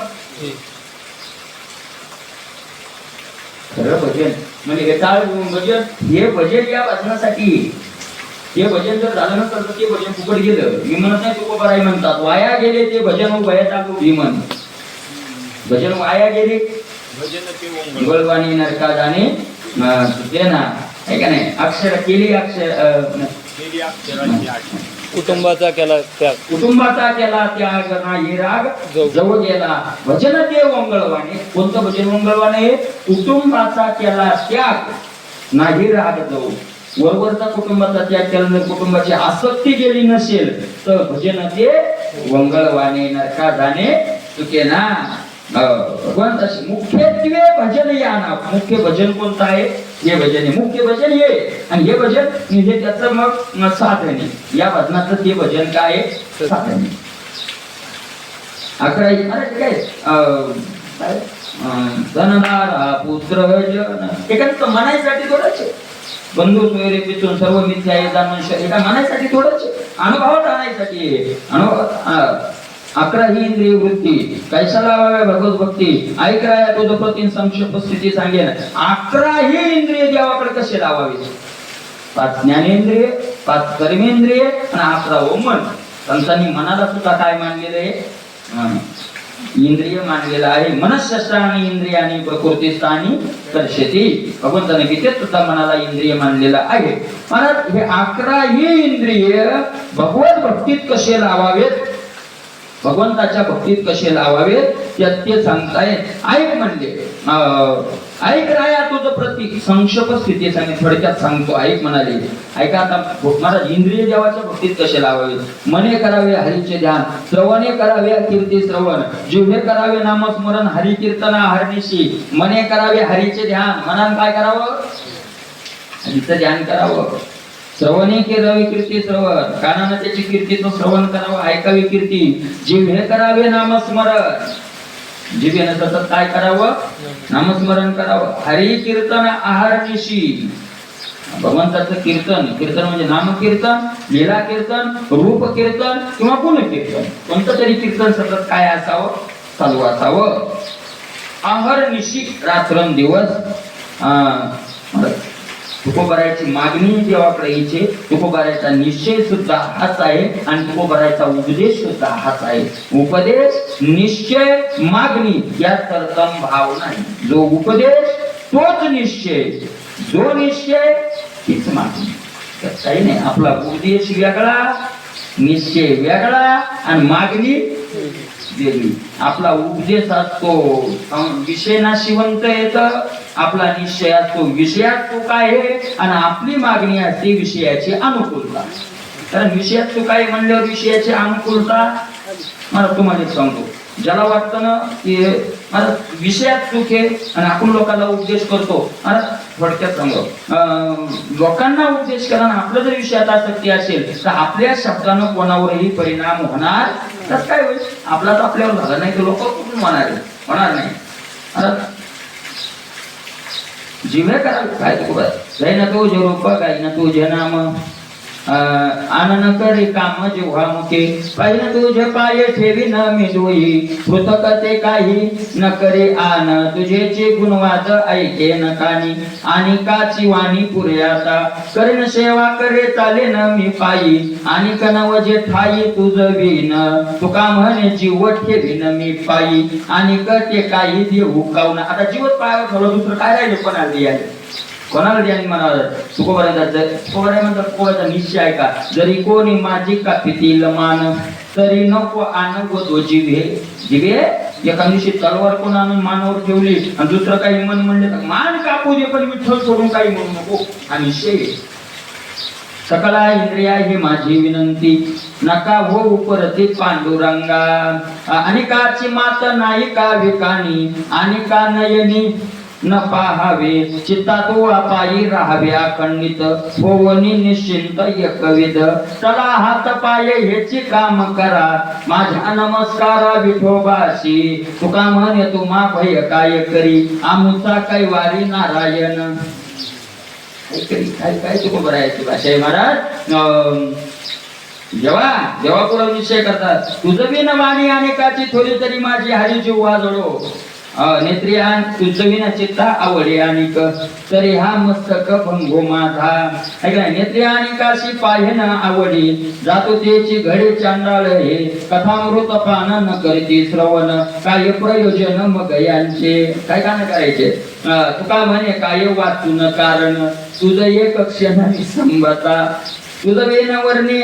खरं भजन म्हणजे हे टाळ भजन. हे भजन या भजनासाठी, हे भजन जर झालं नसतं तर ते भजन फुकट गेलं. मी म्हणत नाही तुकोबाराय म्हणतात वाया गेले ते भजन, वया टाकू भीमन. भजन वाया गेले, गोळवाणी नरका जाणे ते ना, आहे का नाही. अक्षर केली, कुटुंबाचा केला त्याग, कुटुंबाचा केला त्याग, नाही राग जवळ गेला. भजन ते वंगळवाणे. कोणतं भजन वंगळवाणे, कुटुंबाचा केला त्याग, नाही राग जाऊ. वरवरचा कुटुंबाचा त्याग केला, जर कुटुंबाची आसक्ती गेली नसेल तर भजन ते वंगळवाणे नरका जाणे चुके ना. भगवंताशी मुख्यत्वे भजन या नाव. मुख्य भजन कोणतं आहे, हे भजन आहे. मुख्य भजन हे, आणि हे भजन म्हणजे त्याचं मग साधन आहे. या भजनाचं ते भजन काय आहे, साधन आहे. 11 काय धननारा पुत्र जन, एखादं म्हणायसाठी थोडंच आहे. बंधू सोयरे पितून सर्व मिथ्या जाणून एका म्हणायसाठी थोडंच, अनुभवात आणायसाठी. अनुभव 11 ही इंद्रिय वृत्ती कैसा लावाव्या भगवत भक्ती. ऐकराया तुझ प्रति संक्षेप स्थिती सांगेन. 11 ही इंद्रिय देवाकडे कसे लावावे. 5 ज्ञानेंद्रिय, 5 कर्मेंद्रिय आणि 11 मन. संतांनी मनाला सुद्धा काय मानलेलं आहे, इंद्रिय मानलेलं आहे. मनःष्ठानी इंद्रियानी प्रकृतीस्थानी कर्षती. भगवंताने गीतेत सुद्धा मनाला इंद्रिय मानलेलं आहे. महाराज हे 11 ही इंद्रिय भगवत भक्तीत कसे लावावेत, भगवंताच्या भक्तीत कसे लावावेत ते सांगतायत. ऐक म्हणले, ऐक राया तुझं प्रतीक. संक्षेप स्थिती सांगितली, थोडक्यात सांगतो. ऐक म्हणाले. ऐका आता महाराज, इंद्रिय देवाच्या भक्तीत कसे लावावे. मने करावे हरीचे ध्यान, श्रवणे करावे कीर्ती श्रवण, जिव्हे करावे नामस्मरण हरी कीर्तना हरनिशी. मने करावे हरीचे ध्यान, मनान काय करावं, हरीचं ध्यान करावं. श्रवणे करावे कीर्ती श्रवण, कानानं त्याची कीर्तीचं श्रवण करावं, ऐकावी कीर्ती. जिव्हे करावे नामस्मरण, जिभेनं सतत काय करावं, नामस्मरण करावं. हरी कीर्तन आहारनिशी, भगवंताचं कीर्तन. कीर्तन म्हणजे नामकीर्तन, लीला कीर्तन, रूप कीर्तन किंवा गुण कीर्तन. कोणतं तरी कीर्तन सतत काय असावं, चालू असावं. आहारनिशी, रात्रंदिवस. तुकोबारायची मागणी देवाकडे यायची, तुकोबारायचा निश्चय सुद्धा हाच आहे आणि तुकोबारायचा उपदेश सुद्धा हाच आहे. उपदेश, निश्चय, मागणी यात तरतम भाव नाही. जो उपदेश तोच निश्चय, जो निश्चय तीच मागणी. काही नाही, आपला उपदेश वेगळा, निश्चय वेगळा आणि मागणी वेगळी. आपला उपदेश असतो विषय नाशिवंत येत, आपला निश्चय असतो विषयात तो काय आहे, आणि आपली मागणी असते विषयाची अनुकूलता. कारण विषयात चूक आहे म्हणल्यावर विषयाची अनुकूलता मला तुम्हाला एक सांगतो. ज्याला वाटतं ना की मला विषयात चूक आहे आणि आपण लोकांना उपदेश करतो, मला थोडक्यात सांगतो, लोकांना उपदेश करणं आपलं जर विषयात आसक्ती असेल तर आपल्या शब्दानं कोणावरही परिणाम होणार तर काय होईल, आपला तर आपल्यावर झाला नाही तर लोक कुठून होणार नाही. आता जिवे करावे काय गाई ना तुझे रूप गाई ना तुझे नाम आनन करे काम जिव्हा मुखे पाहिन तुझे पाय ठेवी न मी डोई कृतकते काही न करे आन तुझेचे गुणवाद ऐके न कानी आणि काची वाणी पुरे आता करीन सेवा करे चाले न मी पायी आणि कनवजे ठाई तुझ विन तुका म्हणे जीव ठेवीन मी पायी आणि कते काही देऊ कावना. आता जीवत पायावर ठेवलं दुसरं काय राहिलं कोणाला द्यायला, कोणाला द्यायला म्हणाल तुकोबराय म्हणतात कोणाचा निश्चय आहे का, जरी कोणी माझी कापितील मान तरी नको आनगो तो जिभे जिभे. एका दिवशी तलवार कोण आणून मानावर ठेवली आणि दुसरं काही मन म्हणले तर मान कापू दे पण विठ्ठल सोडून काही म्हणू नको हा निश्चय. सकला इंद्रिया ही माझी विनंती नका हो उपरती पांडुरंगा आणि काची मात नाही का विकानी आणि का नयनी न पाहावे चित्ता तो अपायी राहावे अखंडित होवनी निश्चिंत एकविध चला हात पाय हेची काम करा माझ्या नमस्कारा विठोबाशी तुका म्हणे तुम्हा भय काय करी आमुचा कैवारी नारायण. काय तुकोबर आहे भाषा आहे महाराज. जेव्हा पुढे निश्चय करतात तुझं बी न वाणी अनेकाची थोडी तरी माझी हरी जीव वाजळो नेत्रियान तुझं विना चित्ता आवडे अनिक तरी हा मस्तक भंगो माझा. ऐकला नेत्रिया आणि काशी पाहे न आवडी जातो त्याची घडे चांडाळ हे कथामृत पान न करती श्रवण काय प्रयोजन मग यांचे काय का न करायचे. तुका म्हणे काय वाचून कारण तुझं एक क्षण संबता तुझं वेनावरणी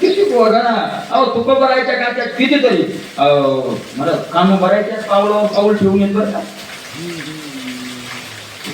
किती बघा ना अहो तुका भरायच्या का त्यात कितीतरी मला कामं भरायच्या पावलावर पाऊल ठेवून येत बरं का.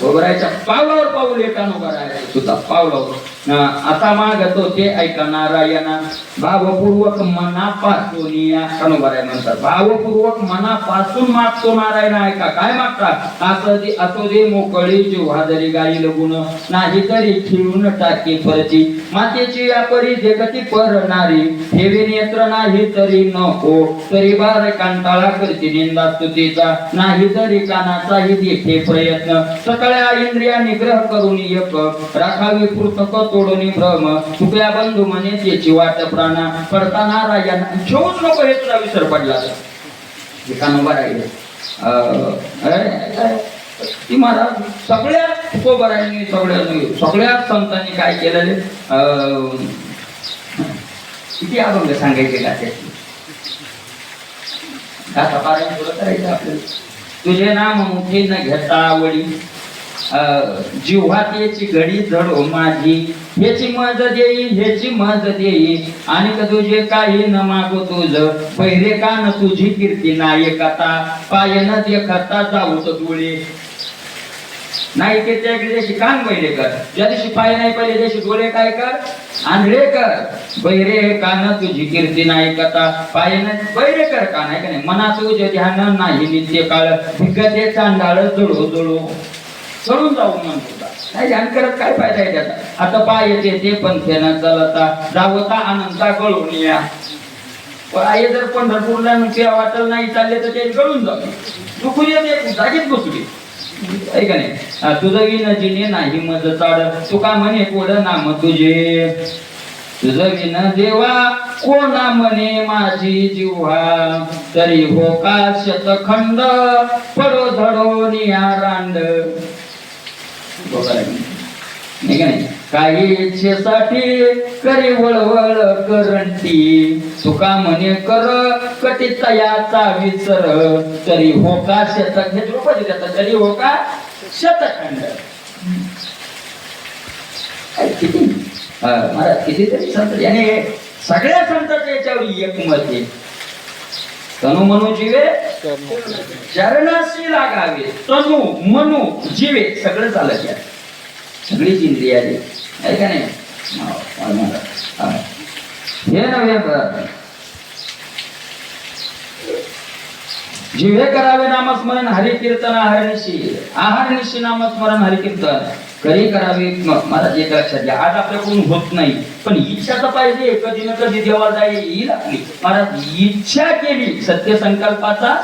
भरायच्या पावलावर पाऊल एकानं भरायचं सुद्धा पावलावर आता मागतो ते ऐका नारायणा भावपूर्वक मनापासून या कानं भराय म्हणतात. भावपूर्वक मनापासून मागतो नारायण ऐका काय मागतात असो दे मोकळी जिव्हा जरी गाई लगुण नाही तरी खिळून टाके परती मातेची या परी जगती परणारी ठेवी नेत्र नाही तरी नको तरी बार कांटाळा करते निंदा स्तुतीचा नाही तरी कानाचाही देखे प्रयत्न सगळ्या इंद्रिया निग्रह करून एक राखावी पुस्तक तोडून भ्रम तुझ्या बंधू म्हणे त्याची वाट प्राणा पडताना राजा ठेवूच नको हे तुला विसर पडला ती मला सगळ्या तुकोबरायांनी सगळ्या संतांनी काय केलेले किती अभंग सांगायचे का त्याची गाथा पारायण थोडं करायचं आपल्याला. तुझे नाम मुठी न घेता आवडी जिव्हा त्याची घडी झडो माझी ह्याची मज देई ह्याची मज देई आणि तुझे काही न मागो तुझ पहिरे कान तुझी कीर्ती नायकता पाय न देखता जाऊ डोळे नाही ते त्या दिवशी कान बहिरे कर ज्या दिवशी पाय नाही पहिले दिवशी डोळे काय कर आंधळे कर बहिरे कान तुझी कीर्ती नायकता पाय न बहिरे कर का नाही का नाही मना तुझे ध्यान नाही नित्य काळ भिकते चांडाळ जळो जळो करून जाऊ म्हणतो काय ध्यान करत काय फायदा आहे त्याचा. आता पाय येते ते पंथेनं चालता जावता अनंता गळून या पाय जर पंढरपूरला नुसत्या वाटल नाही चालले तर ते गळून जाऊ दुखू येते जागीच बसली ऐका नाही. तुझं विन जिने नाही मज चाड तुका म्हणे कोड नाम तुझे तुझं विन देवा कोणा म्हणे माझी जिव्हा तरी हो का शतखंड पडो धडो निया रांड नाही काही इच्छेसाठी करी वळवळ करंटी तुका म्हणे कर कटी तयाचा विसर तरी हो का शतक हे द्रुपदी देतात तरी हो का शतखंड. किती महाराज कितीतरी संत याने सगळ्या संतांच्या याच्यावर एक मत आहे तनु मनु जीवे चरणाशी लागावे तनु मनु जीवे सगळं चालत या सगळीच इंद्रिया आहे का नाही. हे नव्हे जिव्हे करावे नामस्मरण हरी कीर्तन आहार निशी नामस्मरण हरी कीर्तन कधी करावे महाराज एक लक्षात घ्या. आज आपल्याकडून होत नाही पण इच्छा तर पाहिजे. कधी ना कधी देवाला येईल आपली. महाराज इच्छा केली सत्य संकल्पाचा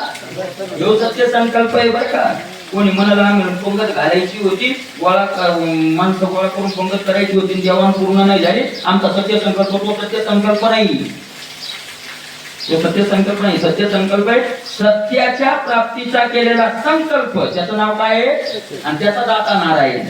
जो सत्य संकल्प आहे बरं का. कोणी म्हणाला आम्ही पंगत घालायची होती माणसं गोळा करून पंगत करायची होती देवान पूर्ण नाही झाली. आमचा सत्य संकल्प तो सत्य संकल्प नाही. तो सत्य संकल्प नाही. सत्य संकल्प आहे सत्याच्या प्राप्तीचा केलेला संकल्प. त्याचं नाव काय आहे आणि त्याचा दाता नारायण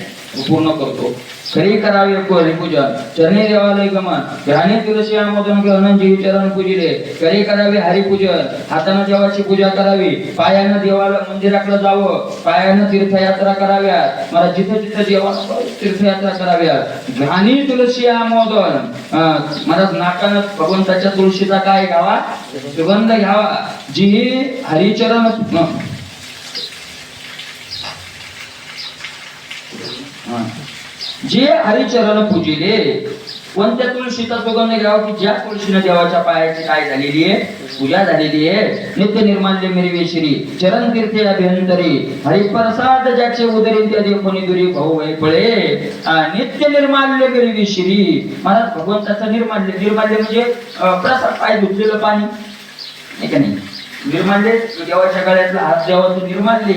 पूर्ण करतो. खरी करावे हरिपूजन चरणी देवालय गमन ध्यानी तुलसी आमोदन घेऊन जीव चरण पूजिले. खरी करावे हरिपूजन हातानं देवाची पूजा करावी. पायानं देवाला मंदिराकडे जावं. पायानं तीर्थयात्रा कराव्यात. मला जिथं जिथं देवाला तीर्थयात्रा कराव्यात. ध्यानी तुलसी आमोदन मला नाकानं भगवंताच्या तुळशीचा काय घ्यावा सुगंध घ्यावा. जी हरिचरण जे हरिचरण पूजिले. कोणत्या तुळशीचा सुगंध घ्यावा की ज्या तुळशीने देवाच्या पायाची काय झालेली आहे पूजा झालेली आहे. नित्य निर्माल्य मिरवेश्री चरण तीर्थे अभ्यंतरी हरिप्रसाद ज्याचे उदरी त्या देखोनी दुरी भाऊ वै पळे. नित्य निर्माल्य मिरवेश्री महाराज भगवंताचं निर्माल्य. निर्माल्य म्हणजे प्रसाद पाय धुतलेलं पाणी आहे का नाही. निर्माल्य देवाच्या गळ्यातला हात देवाचं निर्माल्य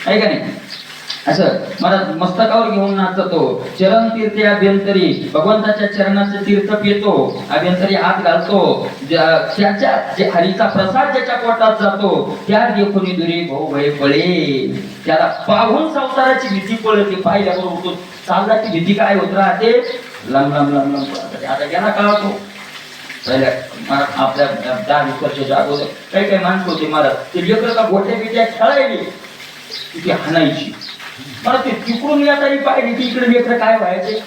आहे का नाही. असं मला मस्तकावर घेऊन नाचतो. चरण तीर्थे अभ्यंतरी भगवंताच्या चरणाचे तीर्थ पितो. अभ्यंतरी हात घालतो. त्याच्या जे हरीचा प्रसाद ज्याच्या पोटात जातो त्या देखोनी दुरी भाऊ भय पळे. त्याला पाहून संसाराची भीती पळते. पाहिल्याबरोबर चालण्याची भीती काय होत राहते लांब लांब लांब लांब. आता गेला का होतो पहिल्या आपल्या 10-20 वर्षाच्या अगोदर काही काही माणसं होते महाराज ते लेकर का गोट्या बिट्या खेळायली ती हाणायची. मला ते तिकडून येताना पाहिजे की इकडे लेकर काय व्हायचे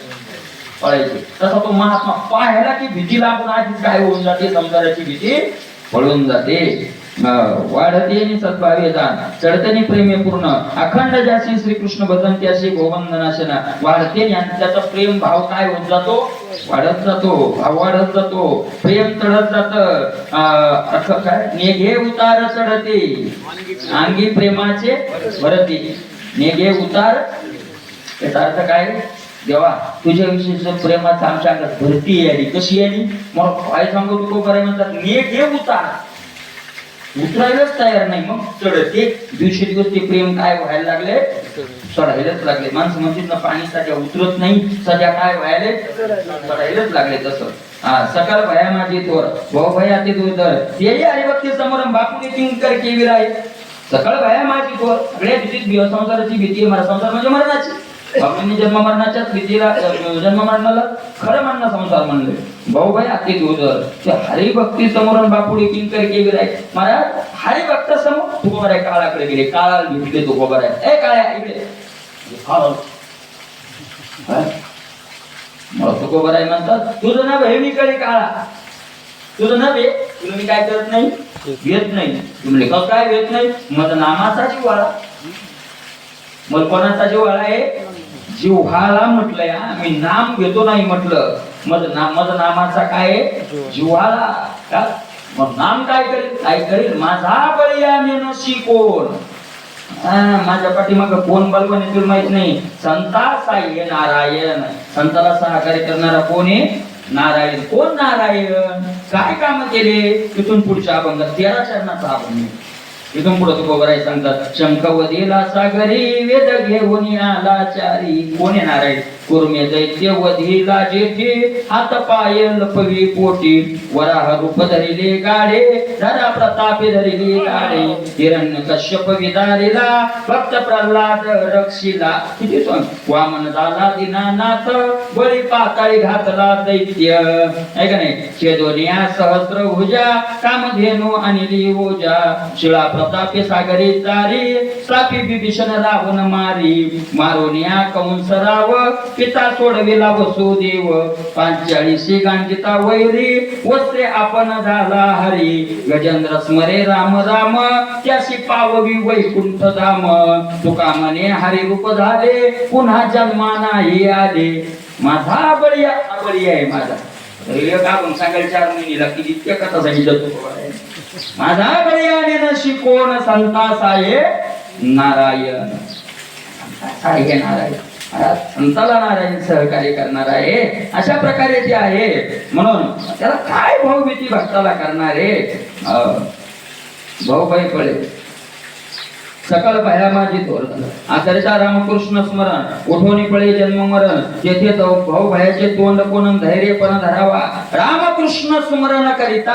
पळायचे. तसा तो महात्मा पाहायला की भीती लागून आधीच काय होऊन जाते संसाराची भीती पळून जाते. वाढते सद्भावे दान चढतनी प्रेमे पूर्ण अखंड ज्याशी श्रीकृष्ण भजन अशी गोवंदनाशना वाढते. आणि त्याचा प्रेम भाव काय होत जातो वाढत जातो. भाव वाढत जातो. प्रेम चढत जात. काय नेघे उतार चढते अंगी प्रेमाचे भरते. नेघे उतार याचा अर्थ काय देवा तुझ्याविषयी प्रेमाचा आमच्या अंगात भरती आली. कशी आली मग काय सांगू तू बरं म्हणतात नेघे उतार. उतरायलाच तयार नाही मग चढते. दिवसेंदिवस ते प्रेम काय व्हायला लागले चढायलाच लागले. माणसं म्हणतात ना पाणी सध्या उतरत नाही सध्या काय व्हायले चढायलाच लागले. तसं सकाळ भया माझी तोर भाऊ भया ते दुर्धर तेही हरिभक्ती समोर बापूने किंकर केवी राय. सकाळ भया माझी तोर सगळ्या भीतीत संसाराची भीती आहे. मला संसार म्हणजे मरणाची. बापूंनी जन्म मरणाच्याच भीतीला जन्म मरणाला खरं म्हणणं संसार म्हणले. भाऊ भाई अति दुर्धर ते हरिभक्ती समोर बापुडी किंकर केवी राय. महाराज हरिभक्त समोर तू बरं आहे काळाकडे गेले. काळाला भेटले तू बरं आहे. ए काळ्या इकडे मला तुको बरं आहे म्हणतात. तुझं नाव हे मी कळे काळा. तुझं नाव आहे तुला मी काय करत नाही येत नाही. तुम्ही काय येत नाही माझं नामाचा जिव्हाळा. मग कोणाचा जिव्हाळा आहे जिव्हाळा म्हटलंय. मी नाम घेतो नाही म्हटलं. माझं नामाचा काय जिव्हाळा. मग नाम काय करेल माझा बळीया मेनशी कोण. माझ्या पाठीमाग कोण बलवान आहे तुला माहित नाही. संता साई नारायण. संताला सहकार्य करणारा कोण आहे नारायण. कोण नारायण काय काम केले तिथून पुढच्या अभंगात 13 चरणाचा अभंग. इथून पुढे तुको बराय सांगतात शंखवदीला सागरी वेद घेऊन आला चारी. कोण आहे नारायण कुर्मे दैत्य वधीला जेठी हात पाय लपवी पोटी. वराह रूप धरिले गाडे धरा प्रतापे धरिले गाडे. हिरण्य कश्यप विदारिला भक्त प्रल्हाद रक्षिला. किती वामन झाला दीनानाथ बळी पाताळी घातला दैत्य आहे का नाही. छेदोनिया सहस्र भुजा कामधेनु अनिली ओजा. शिळा प्रतापे सागरी तारी सापी विभीषण रावण मारी. मारोनिया कंस राव पिता सोडविला वसुदेव. 45 गांजिता वैरी वस्त्रे आपण झाला हरी. गजेंद्र स्मरे राम राम त्याशी पाववी वैकुंठ धाम. तुका म्हणे हरी रूप झाले पुन्हा जन्मा नाही आले. माझा बळीया आहे माझा रेल्वे का पण सांगायला 4 महिने लागतील इतक्या कथा सांगितलं तू माझा बळ्याने शिकवण संतास आहे नारायण. आहे नारायण संताला नारायण सहकार्य करणार आहे अशा प्रकारे ते आहे. म्हणून त्याला काय भावभीती भक्ताला करणारे भाऊबाई पळे सकल पाया माझी थोर आकरिता रामकृष्ण स्मरण उठवणी पळे जन्म मरण तेथे भाऊ भायाचे तोंड कोण धैर्यपण धरावा. रामकृष्ण स्मरण करिता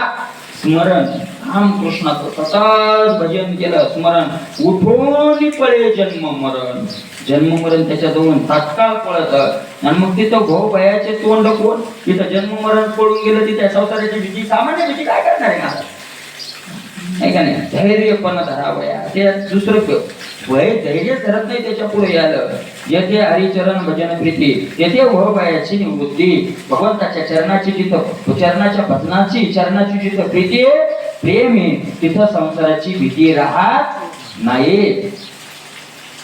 स्मरण रामकृष्णाचं सतत भजन केलं स्मरण उठवणी पळे जन्म मरण. जन्म मरण त्याच्या दोन तात्काळ पळत आणि मग तिथं भाऊ भायाचे तोंड कोण तिथं जन्म मरण पळून गेलं तिथे संसाराची भीती सामान्य भीती काय करणार आहे ना नाही का नाही. धैर्यपण धरावया ते दुसरं वय धैर्य धरत नाही त्याच्या पुढे आलं. येथे हरिचरण भजन प्रीती तेथे भायाची निवृत्ती. भगवंताच्या चरणाची जिथं चरणाच्या भजनाची चरणाची जिथं प्रीती प्रेम आहे तिथं संसाराची भीती राहत नाही.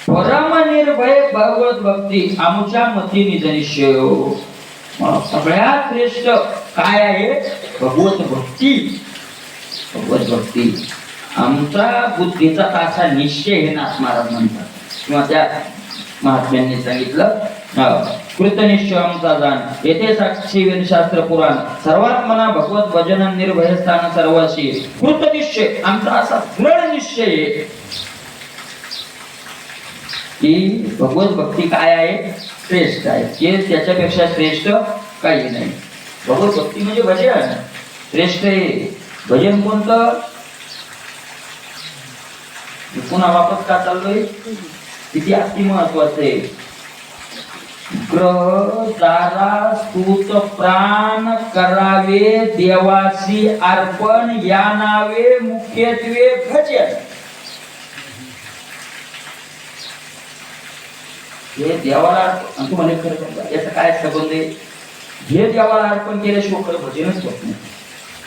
परम निर्भय भगवत भक्ती आमच्या मती निजनिश्चय. सगळ्यात श्रेष्ठ काय आहे भगवत भक्ती. भगवत भक्ती आमचा बुद्धीचा तासा निश्चय हे नाथ महाराज म्हणतात किंवा त्या महात्म्यांनी सांगितलं कृतनिश्चय आमचा जाण येथे साक्षी वेदशास्त्र पुराण सर्वात मना भगवत भजन निर्भय स्थान सर्वाशी. कृतनिश्चय आमचा असा दृढ निश्चय आहे की भगवत भक्ती काय आहे श्रेष्ठ आहे की त्याच्यापेक्षा श्रेष्ठ काही नाही. भगवत भक्ती म्हणजे भजन श्रेष्ठ आहे. भजन कोणतं पुन्हा वापस का चाललोय किती अति महत्वाचं आहे. ग्रह दारा स्तुत प्राण करावे देवासी अर्पण या नावे मुख्यत्वे भजन. हे देवाला अर्पण तुम्हाला खरं याचा काय संबंध आहे. हे देवाला अर्पण केल्याशिवाय खरं भजनच होत नाही.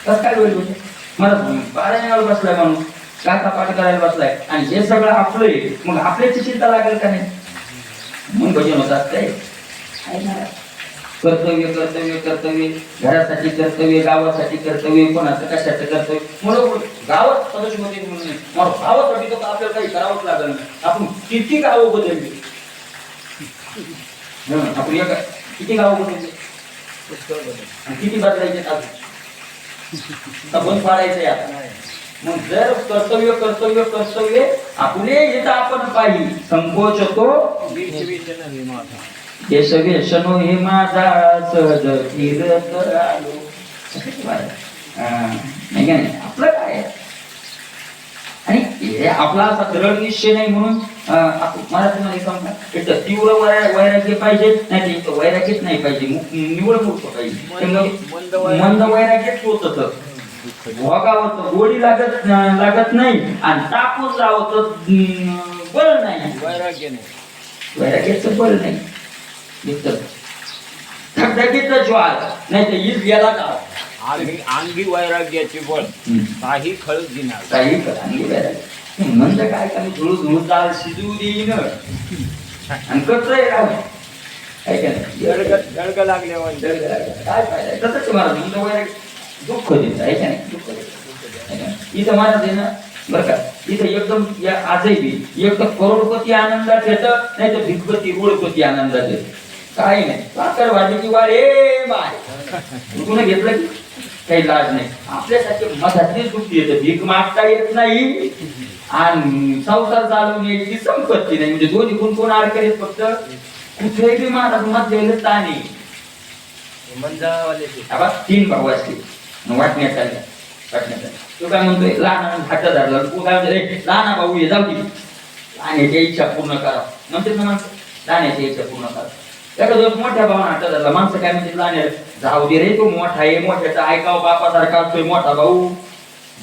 कसं काय होईल मला पारायणाला बसलाय माणूस गाथा पाठ करायला बसलाय आणि हे सगळं आपलंय मग आपल्याची चिंता लागेल का नाही. मग भजन होतात काय कर्तव्य कर्तव्य कर्तव्य घरासाठी कर्तव्य गावासाठी कर्तव्य कोणाचं कशाचं कर्तव्य म्हणून गावात सदस्य होते म्हणून मग गावासाठी तर आपल्याला काही करावंच लागेल. आपण किती गावं बदलली आपण किती गावं बदलली किती बदलायचे बंद पाडायचंय आता. मग जर कर्तव्य कर्तव्य कर्तव्य आपले इथं आपण पाहिजे संकोचतो देश व्यसनो हे माझा सहज फिरत आलो नाही का नाही. आपलं काय आणि हे आपला असा दृढ निश्चय नाही म्हणून मराठीमध्ये समजा एक तीव्र वैराग्य पाहिजे नाही तर वैराग्यच नाही पाहिजे निवड मूर्ख पाहिजे. मंद वैराग्यच होत भोगावं गोडी लागत नाही आणि टाकून जावं तर बळ नाही. वैराग्य नाही वैराग्याचं बळ नाही. धगधगीत ज्वाल नाही तर ईज गेला का अंगी वैराग्याचे बळ काही खळच घेणार काही अंगी वैराग्य म्हणजे काय का धुळू धुळू दाल शिजवू देईन आणि करतोय काय दडग लागल्यावर काय फायदा तसंच महाराज म्हणजे वैराग्य दुःख देत आहे का नाही दुःख देत इथं महाराज आहे ना बरं का इथं एकदम या आजही बी एक तर करोडपती आनंदात येतं नाही तर भिकपती रोडपती आनंदात येत काही नाही साखर वाढली वार ए बाय तुला घेतलं की काही लाज नाही. आपल्यासाठी मधातलीच दुःखी येतं भीक मागता येत नाही आणि संसार चालवून यायची संपत्ती नाही म्हणजे दोन्ही कोण कोण अडकले फक्त कुठेही बी महाराज मत द्यायला ताणी 3 भाऊ असते वाटण्यात आल्या तो काय म्हणतोय लहान हात धरला तू काय म्हणतो लहान भाऊ हे जाऊ की लहानाची इच्छा पूर्ण करा म्हणते ना माणसं लहानाची इच्छा पूर्ण करा. एका दिवस मोठ्या भावानं हात धरला माणसं काय म्हणते लहान जाऊ दे रे तो मोठा आहे मोठ्याचा ऐकाव बापासारखा असतोय मोठा भाऊ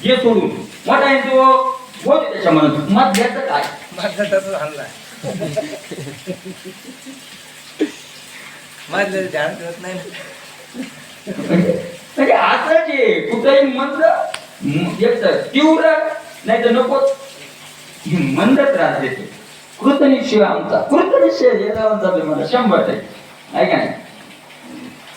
जे सोडून मोठा आहे तो बोल त्याच्या मनात मत घ्यायचं काय म्हणजे आता जे कुठेही मंद तीव्र नाही तर नको मंद त्रास देतो. कृतनिश्चय आमचा कृतनिश्चय मला 100% आहे का नाही.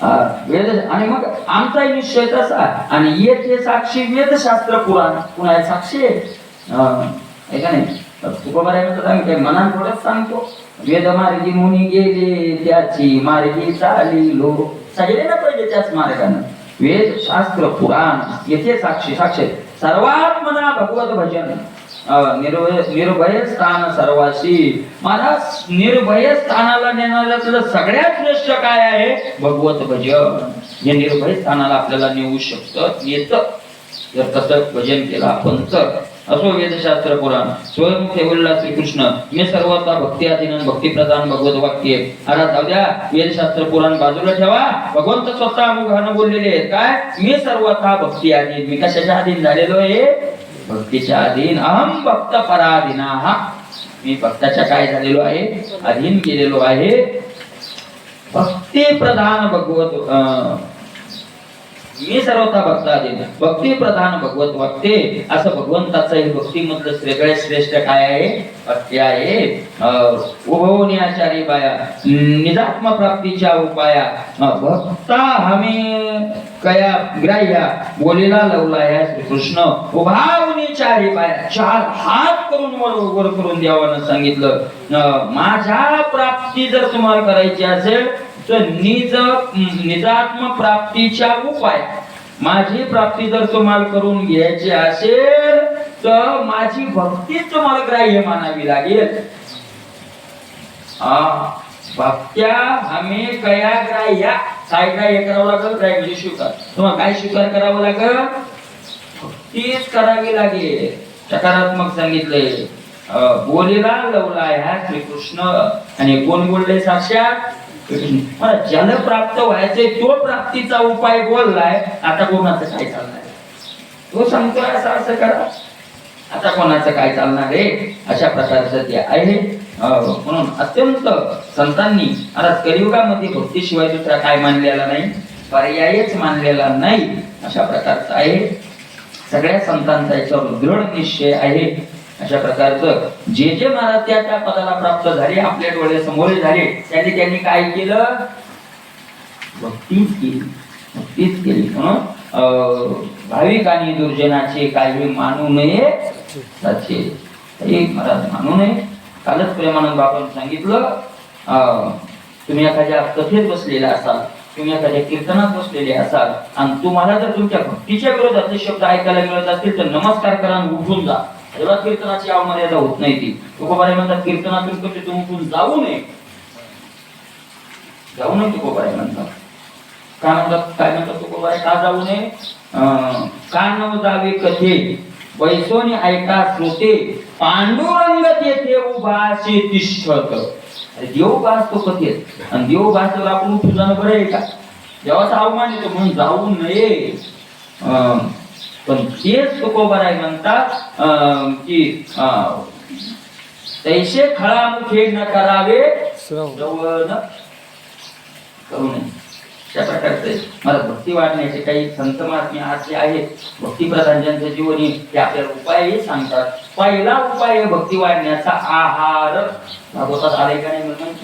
वेद आणि मग आमचाही निश्चय तसा आणि येथे साक्षी वेदशास्त्र पुराण पुन्हा हे साक्षी आहे का नाही. तुकोबा आहे म्हणतात आम्ही काही मनात थोडंच सांगतो. वेद मार्गी मुनी गेले त्याची मार्गी चालिलो, सगळे ना पाहिजे त्याच मार्गाने. वेद शास्त्र पुराण येथे साक्षी साक्षी सर्वात मना भगवत भजन निर्भय स्थान सर्वाशी. मला निर्भय स्थानाला नेणाऱ्यातलं सगळ्यात श्रेष्ठ काय आहे, भगवत भजन. हे निर्भय स्थानाला आपल्याला नेऊ शकतं, येतं जर तसं भजन केलं आपण तर. असो वेदशास्त्र पुराण स्वयं बोलला श्रीकृष्ण, मी सर्वता भक्ती अधीन भक्ती प्रधान भगवत वाक्य. आता जाऊ द्या वेदशास्त्र पुराण बाजूला ठेवा. भगवंत स्वतः मुखानं बोललेले आहेत काय, मी सर्वता भक्ती अधीन. मी कशाच्या अधीन झालेलो आहे, भक्तीच्या अधीन. अहम भक्त पराधीना, मी भक्ताच्या काय झालेलो आहे, अधीन केलेलो आहे. भक्ती प्रधान भगवत मी सर्वथा भक्ताधीन भक्ती प्रधान भगवत वाक्ते. असं भगवंताचं हे भक्तीमधलं सगळ्यात श्रेष्ठ काय आहे, भक्ती आहे. उभवनी आचार्य बाया निजात्म प्राप्तीच्या उपाया भक्ता हमें कया ग्राह्या बोलीला लवला या श्रीकृष्ण. उभावनी चारी बाया, चार हात करून वर करून द्यावानं सांगितलं. माझ्या प्राप्ती जर तुम्हाला करायची असेल तर निजात्म प्राप्तीच्या उपाय, माझी प्राप्ती जर तुम्हाला करून घ्यायची असेल तर माझी भक्ती तुम्हाला ग्राह्य मानावी लागेल. भक्त्या हमें कया ग्राह्या, काय ग्राह्य करावं लागेल, ग्राह्य स्वीकार. तुम्हाला काय स्वीकार करावं लागेल, भक्तीच करावी लागेल. सकारात्मक सांगितलंय. बोलीला लवला ह्या श्रीकृष्ण आणि कोण बोलले, साक्षात मला ज्याला प्राप्त व्हायचे तो प्राप्तीचा उपाय बोललाय. आता कोणाचं काय चालणार, तो सांगतोय असं असं करा, आता कोणाचं काय चालणार आहे. अशा प्रकारचं ते आहे. म्हणून अत्यंत संतांनी आता कलियुगामध्ये भक्तीशिवाय दुसरा काय मानलेला नाही, पर्यायच मानलेला नाही. अशा प्रकारचं आहे. सगळ्या संतांचा याच्यावर दृढ निश्चय आहे. अशा प्रकारचं जे जे महाराज त्या पदाला प्राप्त झाले, आपल्या डोळ्यासमोर झाले, त्यांनी काय केलं, भक्तीच केली, भक्तीच केली. म्हणून भाविकांनी दुर्जनाचे काही मानू नये त्याचे, महाराज मानू नये. कालच प्रेमानंद बाबांनी सांगितलं, तुम्ही एखाद्या कथेत बसलेला असाल, तुम्ही एखाद्या कीर्तनात बसलेले असाल आणि तुम्हाला जर तुमच्या भक्तीच्या विरोधातले शब्द ऐकायला मिळत असतील तर नमस्कार करा आणि उठून जा. तेव्हा कीर्तनाची अवमर्यादा होत नाही. ती तुकोबाराय म्हणतात कीर्तनातून कधी तुम्ही जाऊ नये, जाऊ नये तुकोबाराय म्हणतात. काय म्हणतात, काय म्हणतात तुकोबाराय, का जाऊ नये, कान जावे कथे बैसोनी ऐका श्रोते पांडुरंग तेथे उभाशी तिष्ठत. देव उभा असतो कथेत आणि देव उभा असल्यावर आपण उठून जाणं बरं आहे का, देवाचा अवमान येतो म्हणून जाऊ नये. पण तेच तुकोबाराय म्हणतात की तैसे खळामुखे न करावे श्रवण करू नये. त्या प्रकारचे मला भक्ती वाढण्याचे काही संत महात्मे असे आहेत, भक्तिप्रधान ज्यांचं जीवनी ते आपल्याला उपायही सांगतात. पहिला उपाय आहे भक्ती वाढण्याचा आहार. भागवतात आले का नाही म्हणून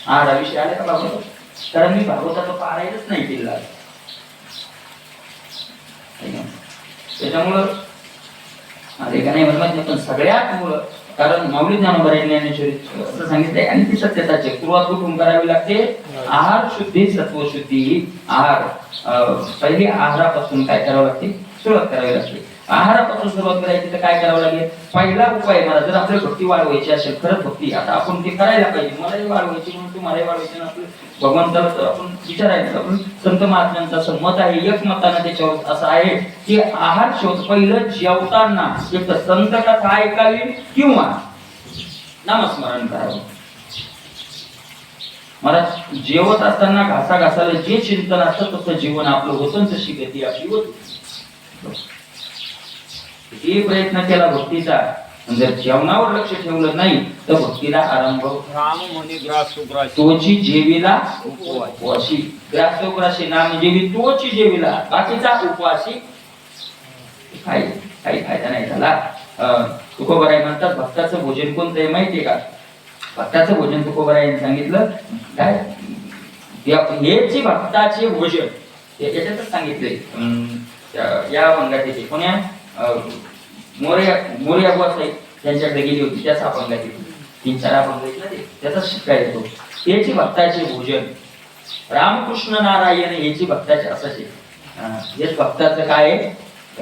आहाराविषयी आले का भागवतात, कारण मी भागवताचं पारायणच नाही केलं. त्याच्यामुळं अरे का नाही म्हणत, पण सगळ्यात मुळे कारण माऊली ज्ञानोबा ज्ञानेश्वरी असं सांगितलंय आणि ती सत्यताची सुरुवात कुठून करावी लागते, आहार शुद्धी सत्वशुद्धी. आहार पहिली आहारापासून काय करावं लागते, सुरुवात करावी लागते. आहारापासून सुरुवात करायची तर काय करावं लागेल, पहिला उपाय मला जर आपली भक्ती वाढवायची असेल, खरंच भक्ती आता आपण ते करायला पाहिजे, मलाही वाढवायची म्हणून तुम्हालाही वाढवायची, आपलं भगवंताला तर आपण विचारायचं. आपण संत महात्म्यांचं असं मत आहे, एकमतानं त्याच्यावर असं आहे की आहार शोध पहिलं जेवताना एक संत कथा ऐकावी किंवा नामस्मरण करावं. मला जेवत असताना घासा घासाला जे चिंतन असतं तसं जीवन आपलं होतं, तशी गती आपली होती. हे प्रयत्न केला भक्तीचा, जर जेवणावर लक्ष ठेवलं नाही तर भक्तीला आरंभ तोची जेवीला उपवासी. ग्रासोग्रासी नाम जेवी तोची जेवीला, बाकीचा उपवासी काही फायदा नाही झाला. तुकोबाराय म्हणतात भक्ताचं भोजन कोणतं आहे माहितीये का, भक्ताचं भोजन तुकोबाराय यांनी सांगितलं काय, हेची भक्ताचे भोजन याच्यातच सांगितले. या अभंगात येते कोण्या मोर्या गोसाई त्यांच्याकडे गेली होती, त्याच अभंगात येते. 3-4 अभंग आहेत ना ते, त्याचाच शिक्का येतो. हेची भक्ताचे भोजन रामकृष्ण नारायण हेची भक्ताचे असाचे. हेच भक्ताचं काय आहे?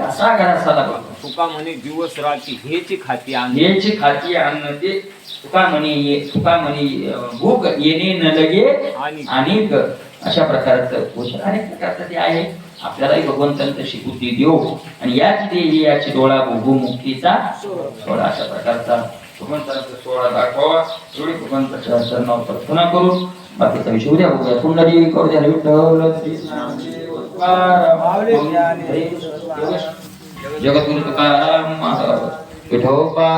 असा घरासाला बघतो. तुका म्हणे दिवस रात्री हेची खाती अन्न. हेची खाती अन्न ते तुका म्हणे भूक येणे न लगे आणि अशा प्रकारचं भोजन अनेक प्रकारचं ते आहे. आपल्यालाही भगवंतांचं तशी बुद्धी देऊ आणि याच देही याची डोळा भोगू मुक्तीचा सोळा अशा प्रकारचा भगवंतांचा सोहळा दाखवावा एवढी भगवंताच्या चरणावर प्रार्थना करू. बाकीचा विषय उद्या बघूया. पुंडली करू द्या विठ्ठल जगद्गुरु तुकाराम महाराज विठोबा